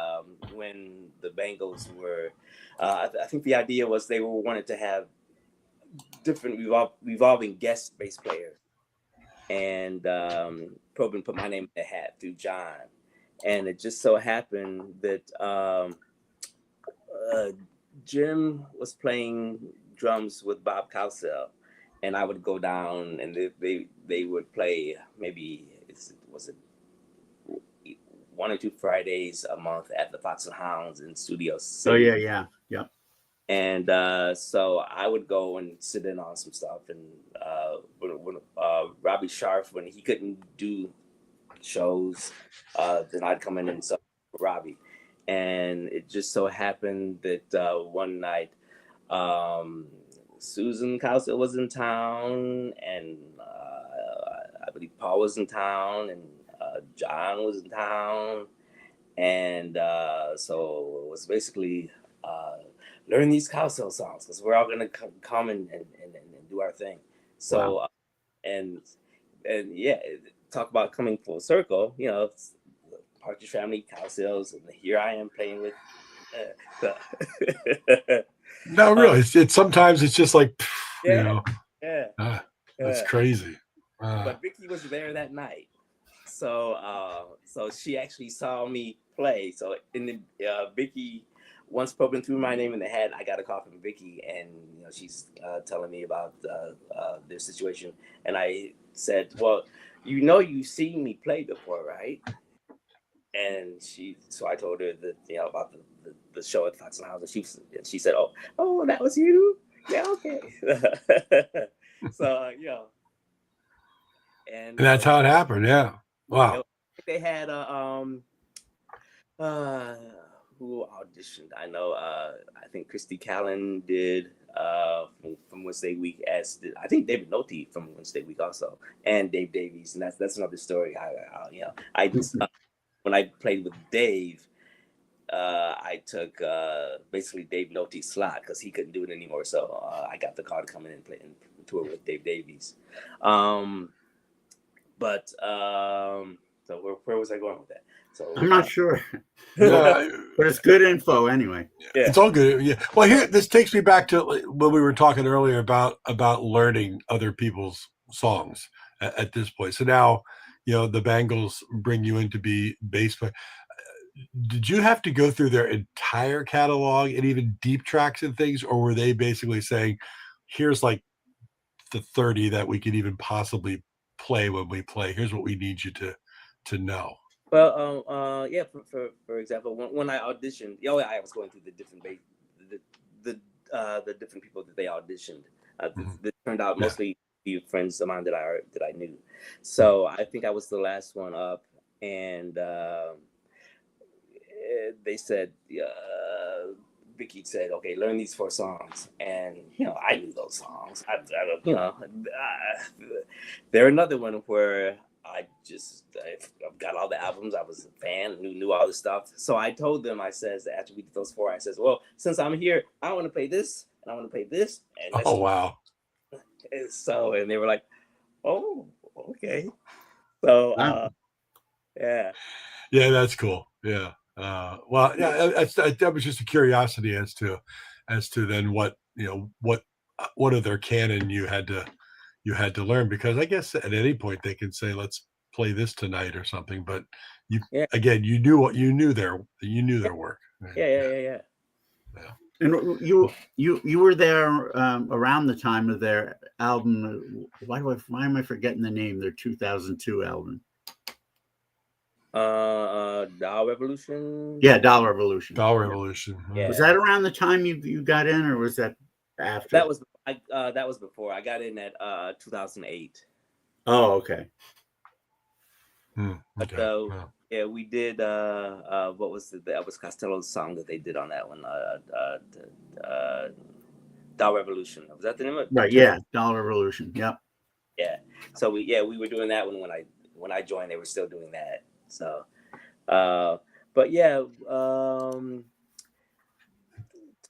when the Bangles were, I think the idea was they wanted to have different revolving guest bass players, and Probin put my name in the hat through John, and it just so happened that Jim was playing drums with Bob Cowsell, and I would go down, and they would play maybe was it 1 or 2 Fridays a month at the Fox and Hounds in Studio C. Oh yeah. And so I would go and sit in on some stuff. And when Robbie Sharf, when he couldn't do shows, then I'd come in and sub for Robbie. And it just so happened that one night, Susan Cowsill was in town, and I believe Paul was in town, and John was in town. And so it was basically learn these Cowsill songs because we're all going to come and do our thing. So, wow. and yeah, talk about coming full circle, you know, Partridge Family, Cowsills, and here I am playing with. No, really, it's sometimes it's just like, yeah, you know, that's crazy. But Vicky was there that night, so she actually saw me play. So in the Vicky, once poking through my name in the hat, I got a call from Vicky, and you know she's telling me about their situation, and I said, "Well, you know, you've seen me play before, right?" And so I told her that, you know, about the show at Fox and House, and she said, "Oh, that was you? Yeah, okay." So you know, and that's how it happened. Yeah, wow. You know, they had who auditioned? I know. I think Christy Callan did from Wednesday Week. I think David Nolte from Wednesday Week also, and Dave Davies, and that's another story. I just when I played with Dave, I took basically Dave Nolte's slot because he couldn't do it anymore. So I got the call to come in and play and tour with Dave Davies. So where was I going with that? So I'm not sure, but it's good info anyway. Yeah. It's all good. Yeah. Well, here this takes me back to when we were talking earlier about learning other people's songs at this point. So now, you know, the Bangles bring you in to be bass player. Did you have to go through their entire catalog and even deep tracks and things, or were they basically saying, "Here's like the 30 that we could even possibly play when we play. Here's what we need you to know"? Well, yeah. For example, when I auditioned, I was going through the different the different people that they auditioned. This turned out mostly few friends of mine that I knew. So I think I was the last one up, and they said, Vicky said, "Okay, learn these 4 songs," and you know I knew those songs. They're another one where I got all the albums. I was a fan, knew all the stuff. So I told them, I says, after we did those 4, I says, "Well, since I'm here, I want to play this, and I want to play this." And wow. And they were like, "Oh, okay." So, yeah. Yeah, that's cool. Yeah. Well, yeah, that was just a curiosity as to then what, you know, what of their canon you had to learn, because I guess at any point they can say, "Let's play this tonight" or something. But again, you knew their work. Yeah. And you were there around the time of their album. Why am I forgetting the name? Their 2002 album. Doll Revolution. Yeah, Doll Revolution. Doll Revolution. Yeah. Was that around the time you got in, or was that after? That was before. I got in at 2008. Oh, okay. But yeah, we did. What was the Elvis Costello song that they did on that one? Doll Revolution. Was that the name of it? Right. Yeah, Doll Revolution. Yep. Yeah. So we were doing that one when I joined. They were still doing that. So, but yeah, to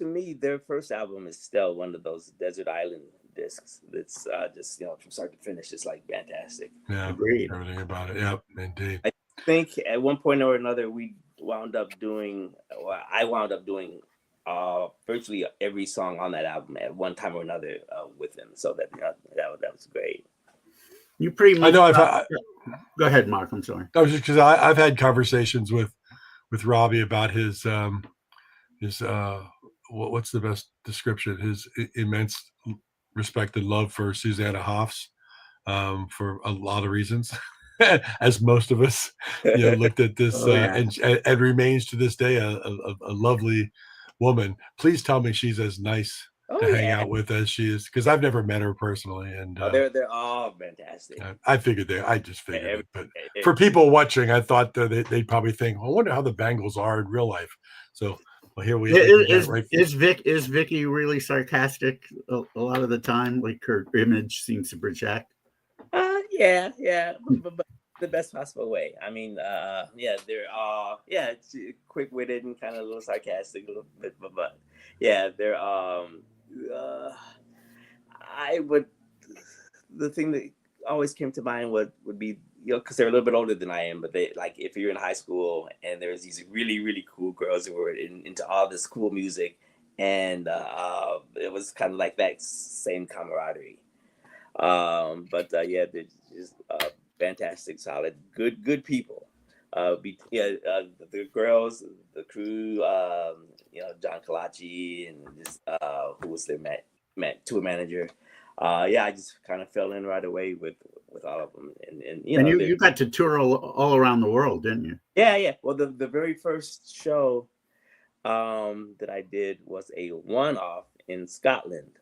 me, their first album is still one of those desert island discs that's just, you know, from start to finish, it's like fantastic. Yeah, agreed. Everything about it. Yep, indeed. I think at one point or another, I wound up doing virtually every song on that album at one time or another with them. So that was great. You pretty much. I know. Go ahead, Mark. I'm sorry. I was just because I've had conversations with Robbie about his what's the best description? His immense respect and love for Susanna Hoffs, for a lot of reasons, as most of us, you know, looked at this and remains to this day a lovely woman. Please tell me she's as nice Oh, to hang yeah. out with as she is, because I've never met her personally. And they're all fantastic. I just figured it. But for people watching, I thought that they'd probably think, I wonder how the Bangles are in real life. So here we is Vicky really sarcastic a lot of the time, like her image seems to project? Yeah, but the best possible way. I mean, they're all it's quick-witted and kind of a little sarcastic a little bit, but yeah, they're the thing that always came to mind would be, because they're a little bit older than I am, but they, like, if you're in high school and there's these really, really cool girls who were into all this cool music, and it was kind of like that same camaraderie. They're just fantastic, solid, good people. The girls, the crew, John Kalachi and just who was their tour manager. I just kind of fell in right away with all of them, and you got to tour all around the world, didn't you? Yeah. Well, the very first show that I did was a one-off in Scotland.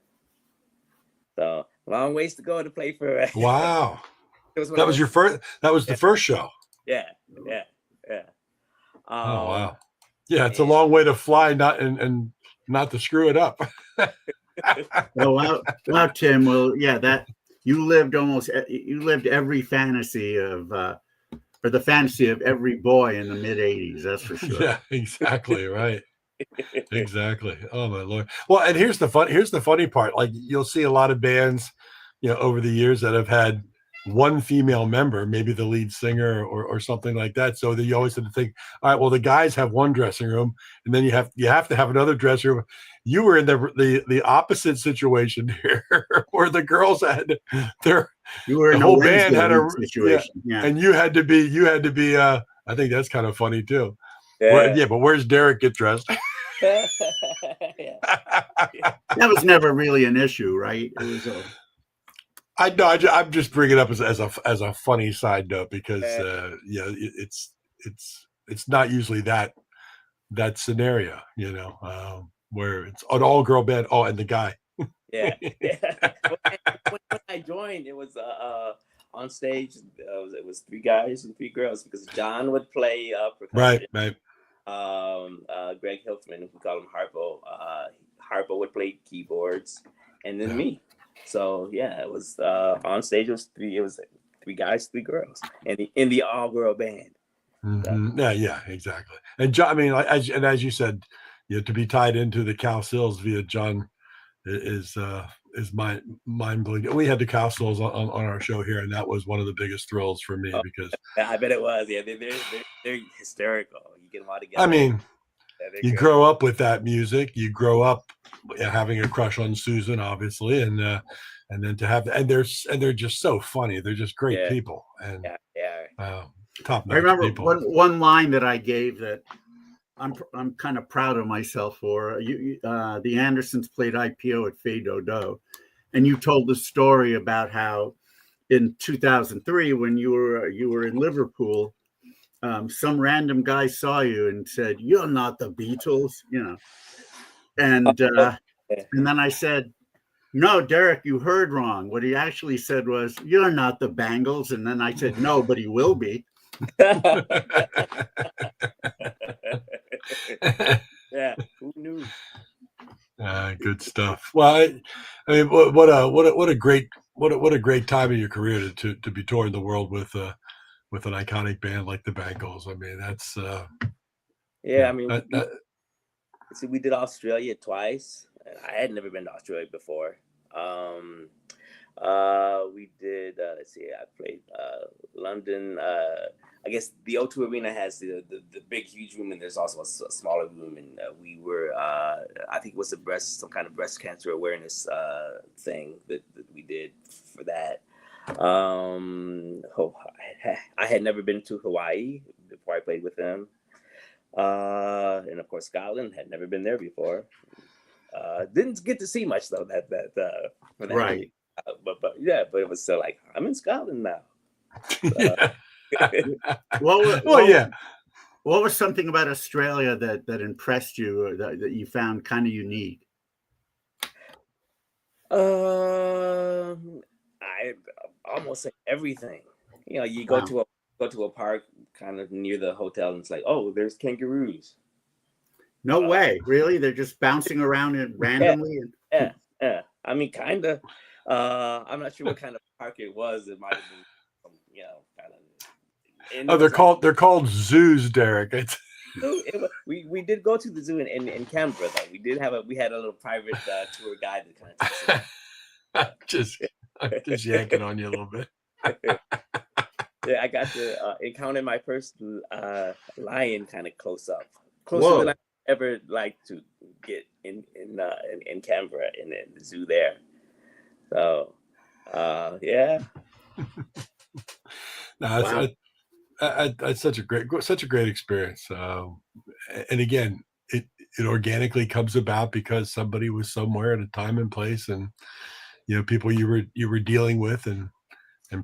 So long ways to go to play for. Wow. That was the first show. Yeah. Oh wow. Yeah, it's a long way to fly, and not to screw it up. Wow, Tim. Well, yeah, that you lived every fantasy of, or the fantasy of every boy in the mid '80s. That's for sure. Yeah, exactly right. Exactly. Oh my Lord. Well, and here's the funny part. Like, you'll see a lot of bands, over the years that have had one female member, maybe the lead singer or something like that. So that you always have to think, all right, well, the guys have one dressing room, and then you have to have another dressing room. You were in the opposite situation here, where the girls had the whole band had a situation, and you had to be. I think that's kind of funny too. But where's Derrick get dressed? That was never really an issue, right? It was I know. I'm just bringing it up as a funny side note, because it's not usually that scenario, where it's an all girl band. Oh, and the guy. Yeah. When I joined, it was on stage. It was 3 guys and 3 girls, because John would play percussion. Right. Greg Hilfman, we call him Harpo. Harpo would play keyboards, and then me. So it was on stage. It was 3 guys, 3 girls, and in the all-girl band. Mm-hmm. Yeah, exactly. And John, I mean, as you said, to be tied into the Cal Sills via John is mind blowing. We had the Cal Sills on our show here, and that was one of the biggest thrills for me, because I bet it was. Yeah, they're hysterical. You get them all together. I mean, you grow up with that music. You grow up having a crush on Susan, obviously, and then to have and they're just so funny. They're just great people, and top notch. I remember people. one line that I gave that I'm kind of proud of myself for. The Andersons played IPO at Fay Dodo, and you told the story about how in 2003, when you were in Liverpool, some random guy saw you and said, "You're not the Beatles," and then I said, "No, Derrick, you heard wrong. What he actually said was, 'You're not the Bangles,'" and then I said, "No, but he will be." Yeah, who knew? Good stuff. Well, I mean, what a great time in your career to be touring the world with an iconic band like the Bangles. I mean, that's I mean, we did Australia twice. I had never been to Australia before. We did. Let's see. I played London. I guess the O2 Arena has the big, huge room, and there's also a smaller room. And we were, I think it was some kind of breast cancer awareness thing that we did for that. I had never been to Hawaii before I played with them. And of course, Scotland, had never been there before. Didn't get to see much though. That right. But it was still like, I'm in Scotland now. What What was something about Australia that impressed you, or that you found kind of unique? I almost say everything. You know, you go to a park kind of near the hotel, and it's like, oh, there's kangaroos. No way, really? They're just bouncing around it randomly. Yeah. I mean, kind of. I'm not sure what kind of park it was. It might have been, you know, kind of. They're called zoos, Derrick. We did go to the zoo in Canberra, though. We had a little private tour guide that kind of takes it. I'm just yanking on you a little bit. Yeah, I got to encounter my first lion kind of close up, closer than I ever like to get in Canberra in the zoo there. So, yeah. No, it's such a great experience. And again, it organically comes about because somebody was somewhere at a time and place, and you know, people you were dealing with and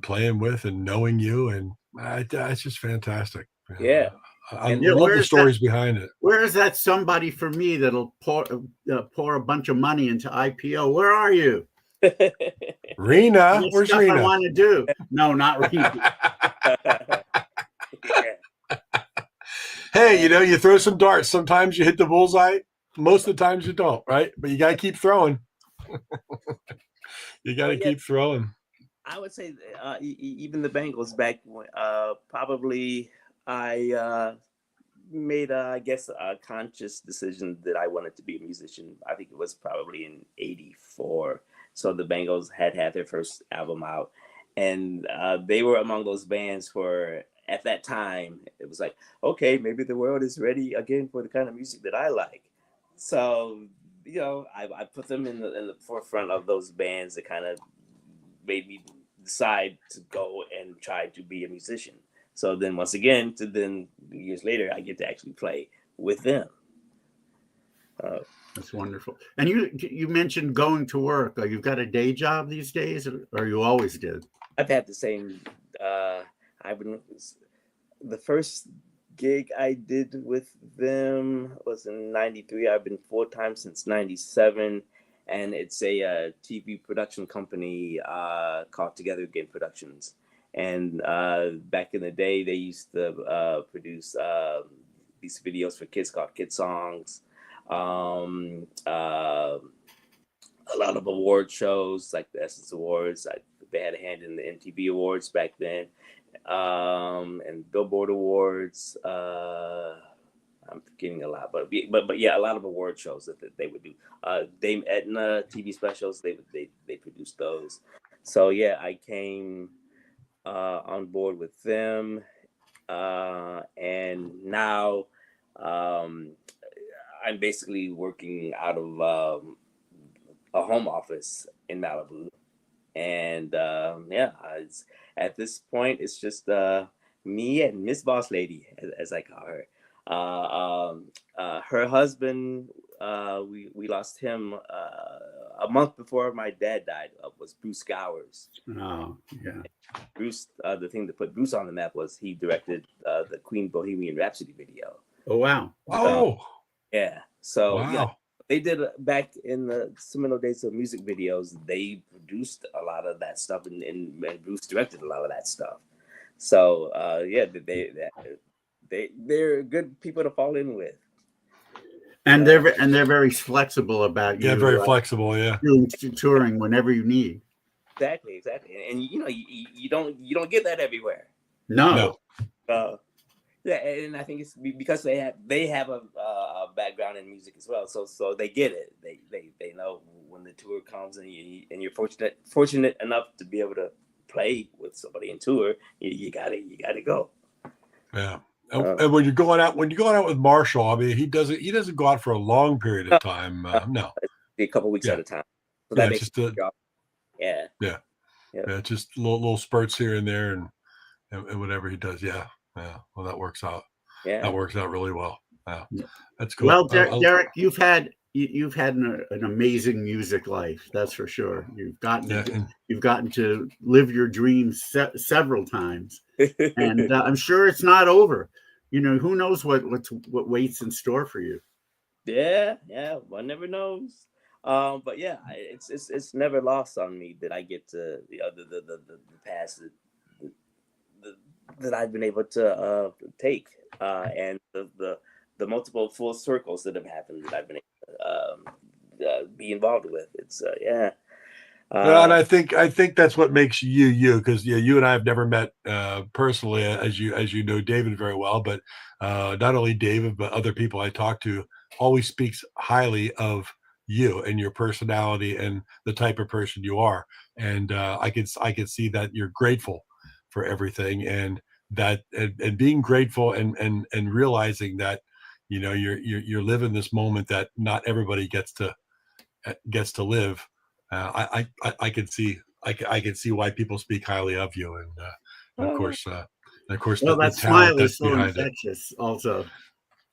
playing with and knowing you, and it's just fantastic. Yeah. I love the stories behind it. Where is that somebody for me that'll pour a bunch of money into IPO? Where are you? Rena, where's Rena? I want to do. No, not Rena. Hey, you know, you throw some darts. Sometimes you hit the bullseye. Most of the times you don't, right? But you got to keep throwing. You got to keep throwing. I would say even the Bangles back probably I made I guess a conscious decision that I wanted to be a musician. I think it was probably in '84. So the Bangles had their first album out, and they were among those bands for, at that time, it was like, okay, maybe the world is ready again for the kind of music that I like. So, you know, I put them in the forefront of those bands that kind of made me decide to go and try to be a musician. So then once again, years later, I get to actually play with them. That's wonderful. And you mentioned going to work. You've got a day job these days, or you always did? I've had the same. The first gig I did with them was in '93. I've been full-time since '97, and it's a TV production company called Together Again Productions. And back in the day, they used to produce these videos for kids called Kid Songs. A lot of award shows like the Essence Awards. They had a hand in the MTV Awards back then, and Billboard Awards. I'm forgetting a lot, but yeah, a lot of award shows that they would do. Dame Edna TV specials. They produced those. So yeah, I came on board with them, and now I'm basically working out of a home office in Malibu, and at this point it's just me and Miss Boss Lady, as I call her. Her husband, we lost him a month before my dad died. Was Bruce Gowers. Oh, yeah. Bruce, the thing that put Bruce on the map was he directed the Queen Bohemian Rhapsody video. Oh, wow. Yeah. So wow. Yeah, they did back in the seminal days of music videos. They produced a lot of that stuff, and Bruce directed a lot of that stuff. So yeah, they're good people to fall in with. And they're very flexible about you. Yeah, very flexible. Yeah, doing touring whenever you need. Exactly, and you know you don't get that everywhere. No. Yeah, and I think it's because they have a background in music as well, so they get it. They know when the tour comes, and you're fortunate enough to be able to play with somebody in tour. You gotta go. Yeah. And when you're going out with Marshall, I mean, he doesn't go out for a long period of time. No, a couple weeks at a time. So yeah, that makes yeah, just little spurts here and there, and whatever he does. Yeah. Well, that works out. Yeah, that works out really well. Yeah, that's cool. Well, Derrick, you've had an amazing music life. That's for sure. You've gotten to live your dreams several times, and I'm sure it's not over. who knows what waits in store for you. Yeah, one never knows. But yeah, it's never lost on me that I get to the past that I've been able to take, and the multiple full circles that have happened that I've been able to be involved with. It's yeah. And I think that's what makes you, because you and I have never met personally, as you know David very well, but not only David but other people I talk to always speaks highly of you and your personality and the type of person you are, and I can see that you're grateful for everything, and that and being grateful and realizing that you're living this moment that not everybody gets to live. I can see why people speak highly of you, and of course Well, the that talent smile that's is so behind it. infectious, also.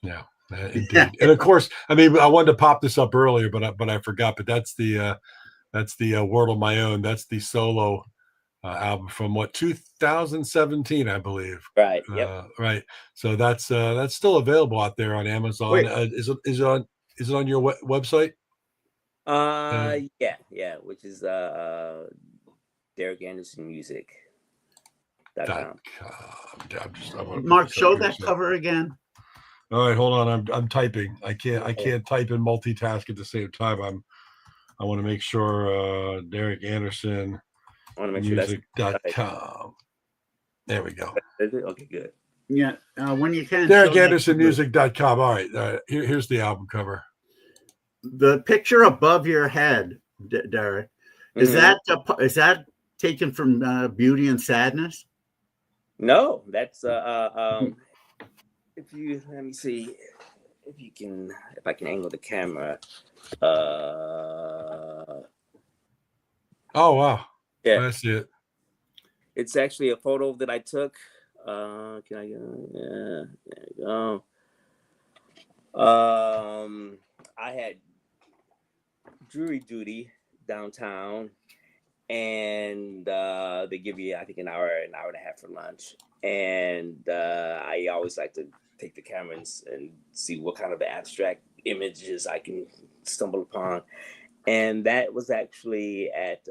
Yeah, indeed. And of course, I mean, I wanted to pop this up earlier, but I forgot. But that's the World on My Own. That's the solo album from 2017, I believe. Right. Yep. Right. So that's still available out there on Amazon. Wait. Is it on your website? Yeah, which is Derrick Anderson music.com. Mark, show that cover again. All right, hold on. I'm typing. I can't type and multitask at the same time. I want to make sure Derrick Anderson music.com. There we go. Okay, good. Yeah, when you can. Derrick Anderson music.com. All right, here's the album cover. The picture above your head, Derrick, is that taken from Beauty and Sadness? No, that's if you let me see if I can angle the camera. Oh wow. Yeah. I see it. It's actually a photo that I took. Can I yeah, there you go. I had jury duty downtown, and they give you, I think, an hour and a half for lunch. And I always like to take the camera and see what kind of abstract images I can stumble upon. And that was actually at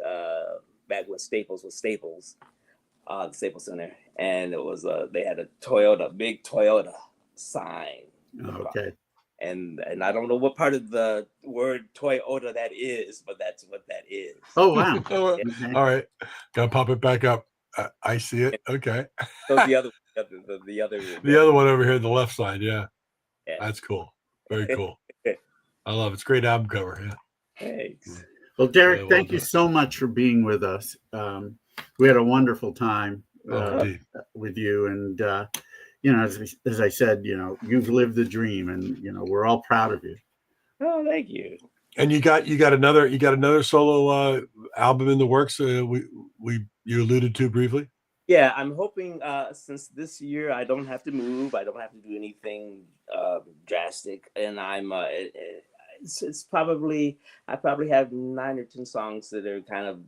back when Staples was Staples, the Staples Center, and it was they had a big Toyota sign. Okay. And I don't know what part of the word Toyota that is, but that's what that is. Oh wow! All right, gotta pop it back up. I see it. Okay. So the other one over here, the left side. Yeah. That's cool. Very cool. I love it. It's a great album cover. Yeah. Thanks. Well, Derrick, thank you so much for being with us. We had a wonderful time with you, and as I said, you've lived the dream, and we're all proud of you. Oh, thank you. And you got another solo album in the works. You alluded to briefly. Yeah, I'm hoping since this year I don't have to move, I don't have to do anything drastic, and I'm it's probably I probably have 9 or 10 songs that are kind of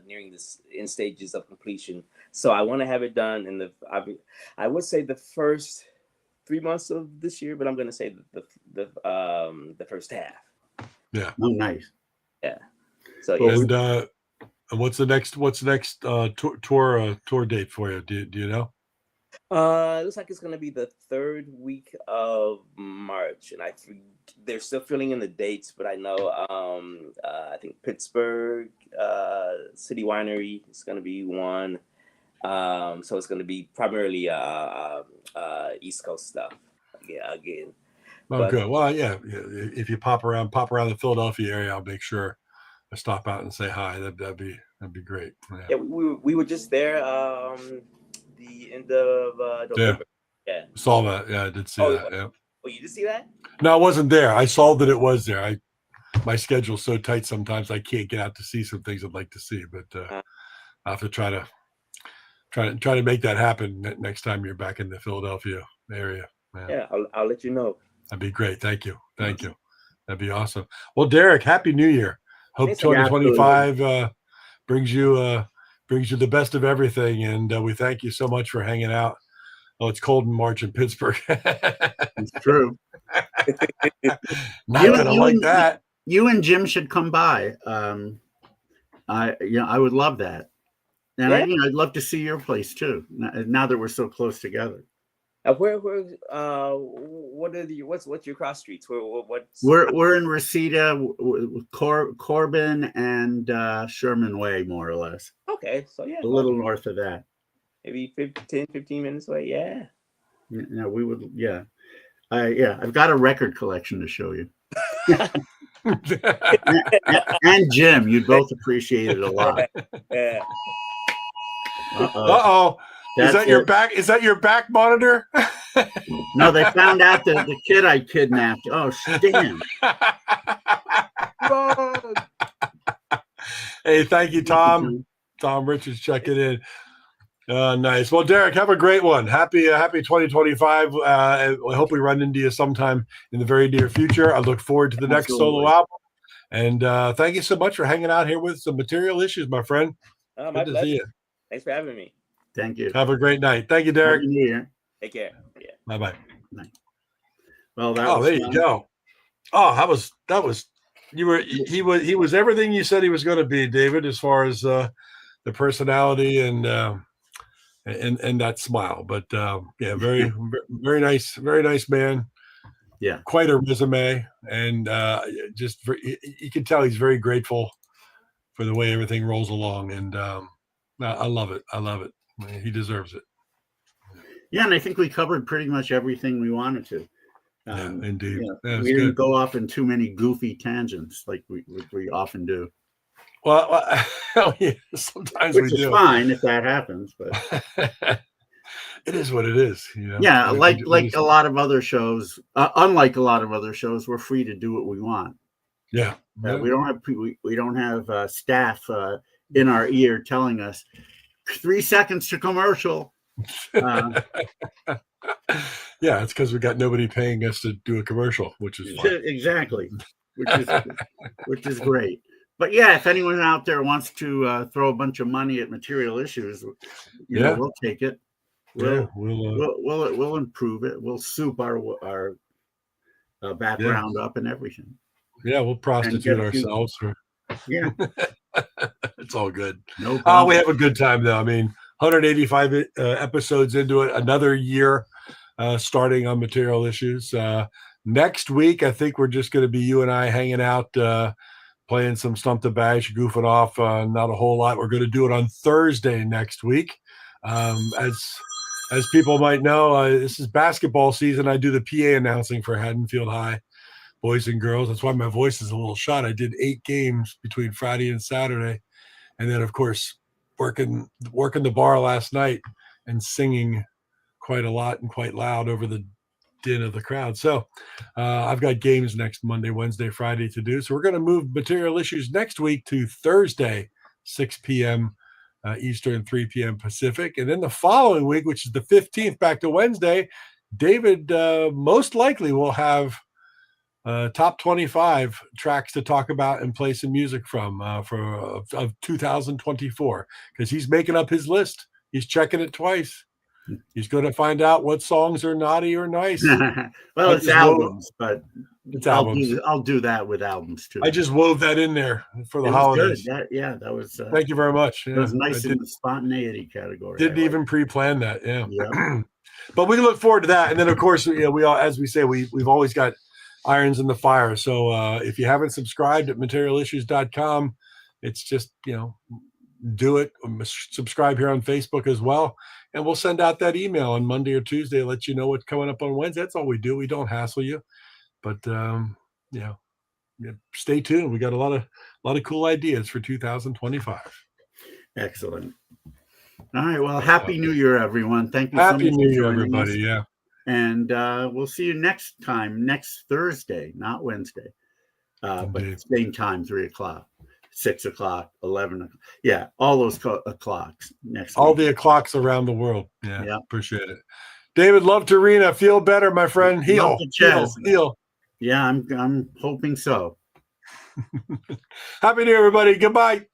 nearing in stages of completion. So I want to have it done in I would say the first 3 months of this year, but I'm going to say the first half. Yeah. Oh, nice. Yeah. So and what's the next tour date for you? Do you know? It looks like it's going to be the 3rd week of March, and they're still filling in the dates, but I know I think Pittsburgh City Winery is going to be one. So it's going to be primarily East Coast stuff again. Oh, good. Well, yeah. If you pop around the Philadelphia area, I'll make sure I stop out and say hi. That'd be great. Yeah, we were just there the end of November. Yeah. Saw that. Yeah, I did see that. Yeah. Oh, you did see that? No, I wasn't there. I saw that it was there. My schedule's so tight sometimes I can't get out to see some things I'd like to see, but I'll have to try to make that happen next time you're back in the Philadelphia area. Yeah, I'll let you know. That'd be great. Thank you. That'd be awesome. Well, Derrick, Happy New Year. Hope 2025 brings you the best of everything, and we thank you so much for hanging out Oh, it's cold in March in Pittsburgh. It's true. Not gonna like that. You and Jim should come by. I would love that, and I'd love to see your place too. Now that we're so close together. What's your cross streets? We're in Reseda, Corbin, and Sherman Way, more or less. Okay, so yeah, a little north of that. Maybe 15 minutes away. Yeah. No, we would. Yeah, I've got a record collection to show you. and Jim, you'd both appreciate it a lot. Yeah. Uh-oh. Is that your back? Is that your back monitor? No, they found out that the kid I kidnapped. Oh, damn. Hey, thank you, Tom. Tom Richards checking in. Nice. Well, Derrick, have a great one. Happy 2025. I hope we run into you sometime in the very near future. I look forward to the next solo album. And thank you so much for hanging out here with some Material Issues, my friend. Good to see you. Thanks for having me. Thank you. Have a great night. Thank you, Derrick. Take care. Yeah. Bye-bye. Well, there you go. Oh, that was he was everything you said he was going to be, David, as far as the personality and that smile. But yeah, very very nice man. Yeah, quite a resume, and you can tell he's very grateful for the way everything rolls along, and I love it. He deserves it. Yeah, and I think we covered pretty much everything we wanted to. Yeah, indeed. We didn't go off in too many goofy tangents like we often do. Well, yeah, sometimes Which we do. Which is fine if that happens, but it is what it is. You know? Yeah, like a lot of other shows. Unlike a lot of other shows, we're free to do what we want. Yeah, we don't have staff in our ear telling us 3 seconds to commercial. Yeah, it's because we got nobody paying us to do a commercial, which is fun. Exactly, which is great. But yeah, if anyone out there wants to throw a bunch of money at Material Issues, you know, we'll take it. We'll improve it. We'll soup our background up and everything. Yeah, we'll prostitute ourselves. Yeah, it's all good. No problem. We have a good time though. I mean, 185 episodes into it, another year starting on Material Issues. Next week, I think we're just going to be you and I hanging out, playing some Stump the Bash, goofing off. Not a whole lot. We're going to do it on Thursday next week. As people might know, this is basketball season. I do the PA announcing for Haddonfield High boys and girls. That's why my voice is a little shot. I did 8 games between Friday and Saturday, and then of course working the bar last night and singing quite a lot and quite loud over the din of the crowd. So I've got games next Monday, Wednesday, Friday to do. So we're going to move Material Issues next week to Thursday, 6 p.m. Eastern, 3 p.m. Pacific. And then the following week, which is the 15th, back to Wednesday, David most likely will have top 25 tracks to talk about and play some music from of 2024, because he's making up his list. He's checking it twice. He's going to find out what songs are naughty or nice. Well, it's albums, but it's albums. I'll do that with albums too. I just wove that in there for the holidays. That was. Thank you very much. It was nice in the spontaneity category. Didn't even pre-plan that. Yeah. But we look forward to that, and then of course, we all, as we say, we've always got irons in the fire. So if you haven't subscribed at materialissues.com, it's just, do it. Subscribe here on Facebook as well, and we'll send out that email on Monday or Tuesday, let you know what's coming up on Wednesday. That's all we do. We don't hassle you, but stay tuned. We got a lot of cool ideas for 2025. Excellent. All right, well, happy New Year, everyone. Thank you happy so much. New Year, everybody. Yeah. And we'll see you next Thursday, not Wednesday, but same time, 3 o'clock, 6 o'clock, 11 o'clock. Yeah, all those o'clocks next all week. The o'clocks around the world. Yeah, appreciate it. David, love Tarina. Feel better, my friend. Heal. Yeah, I'm hoping so. Happy New Year, everybody. Goodbye.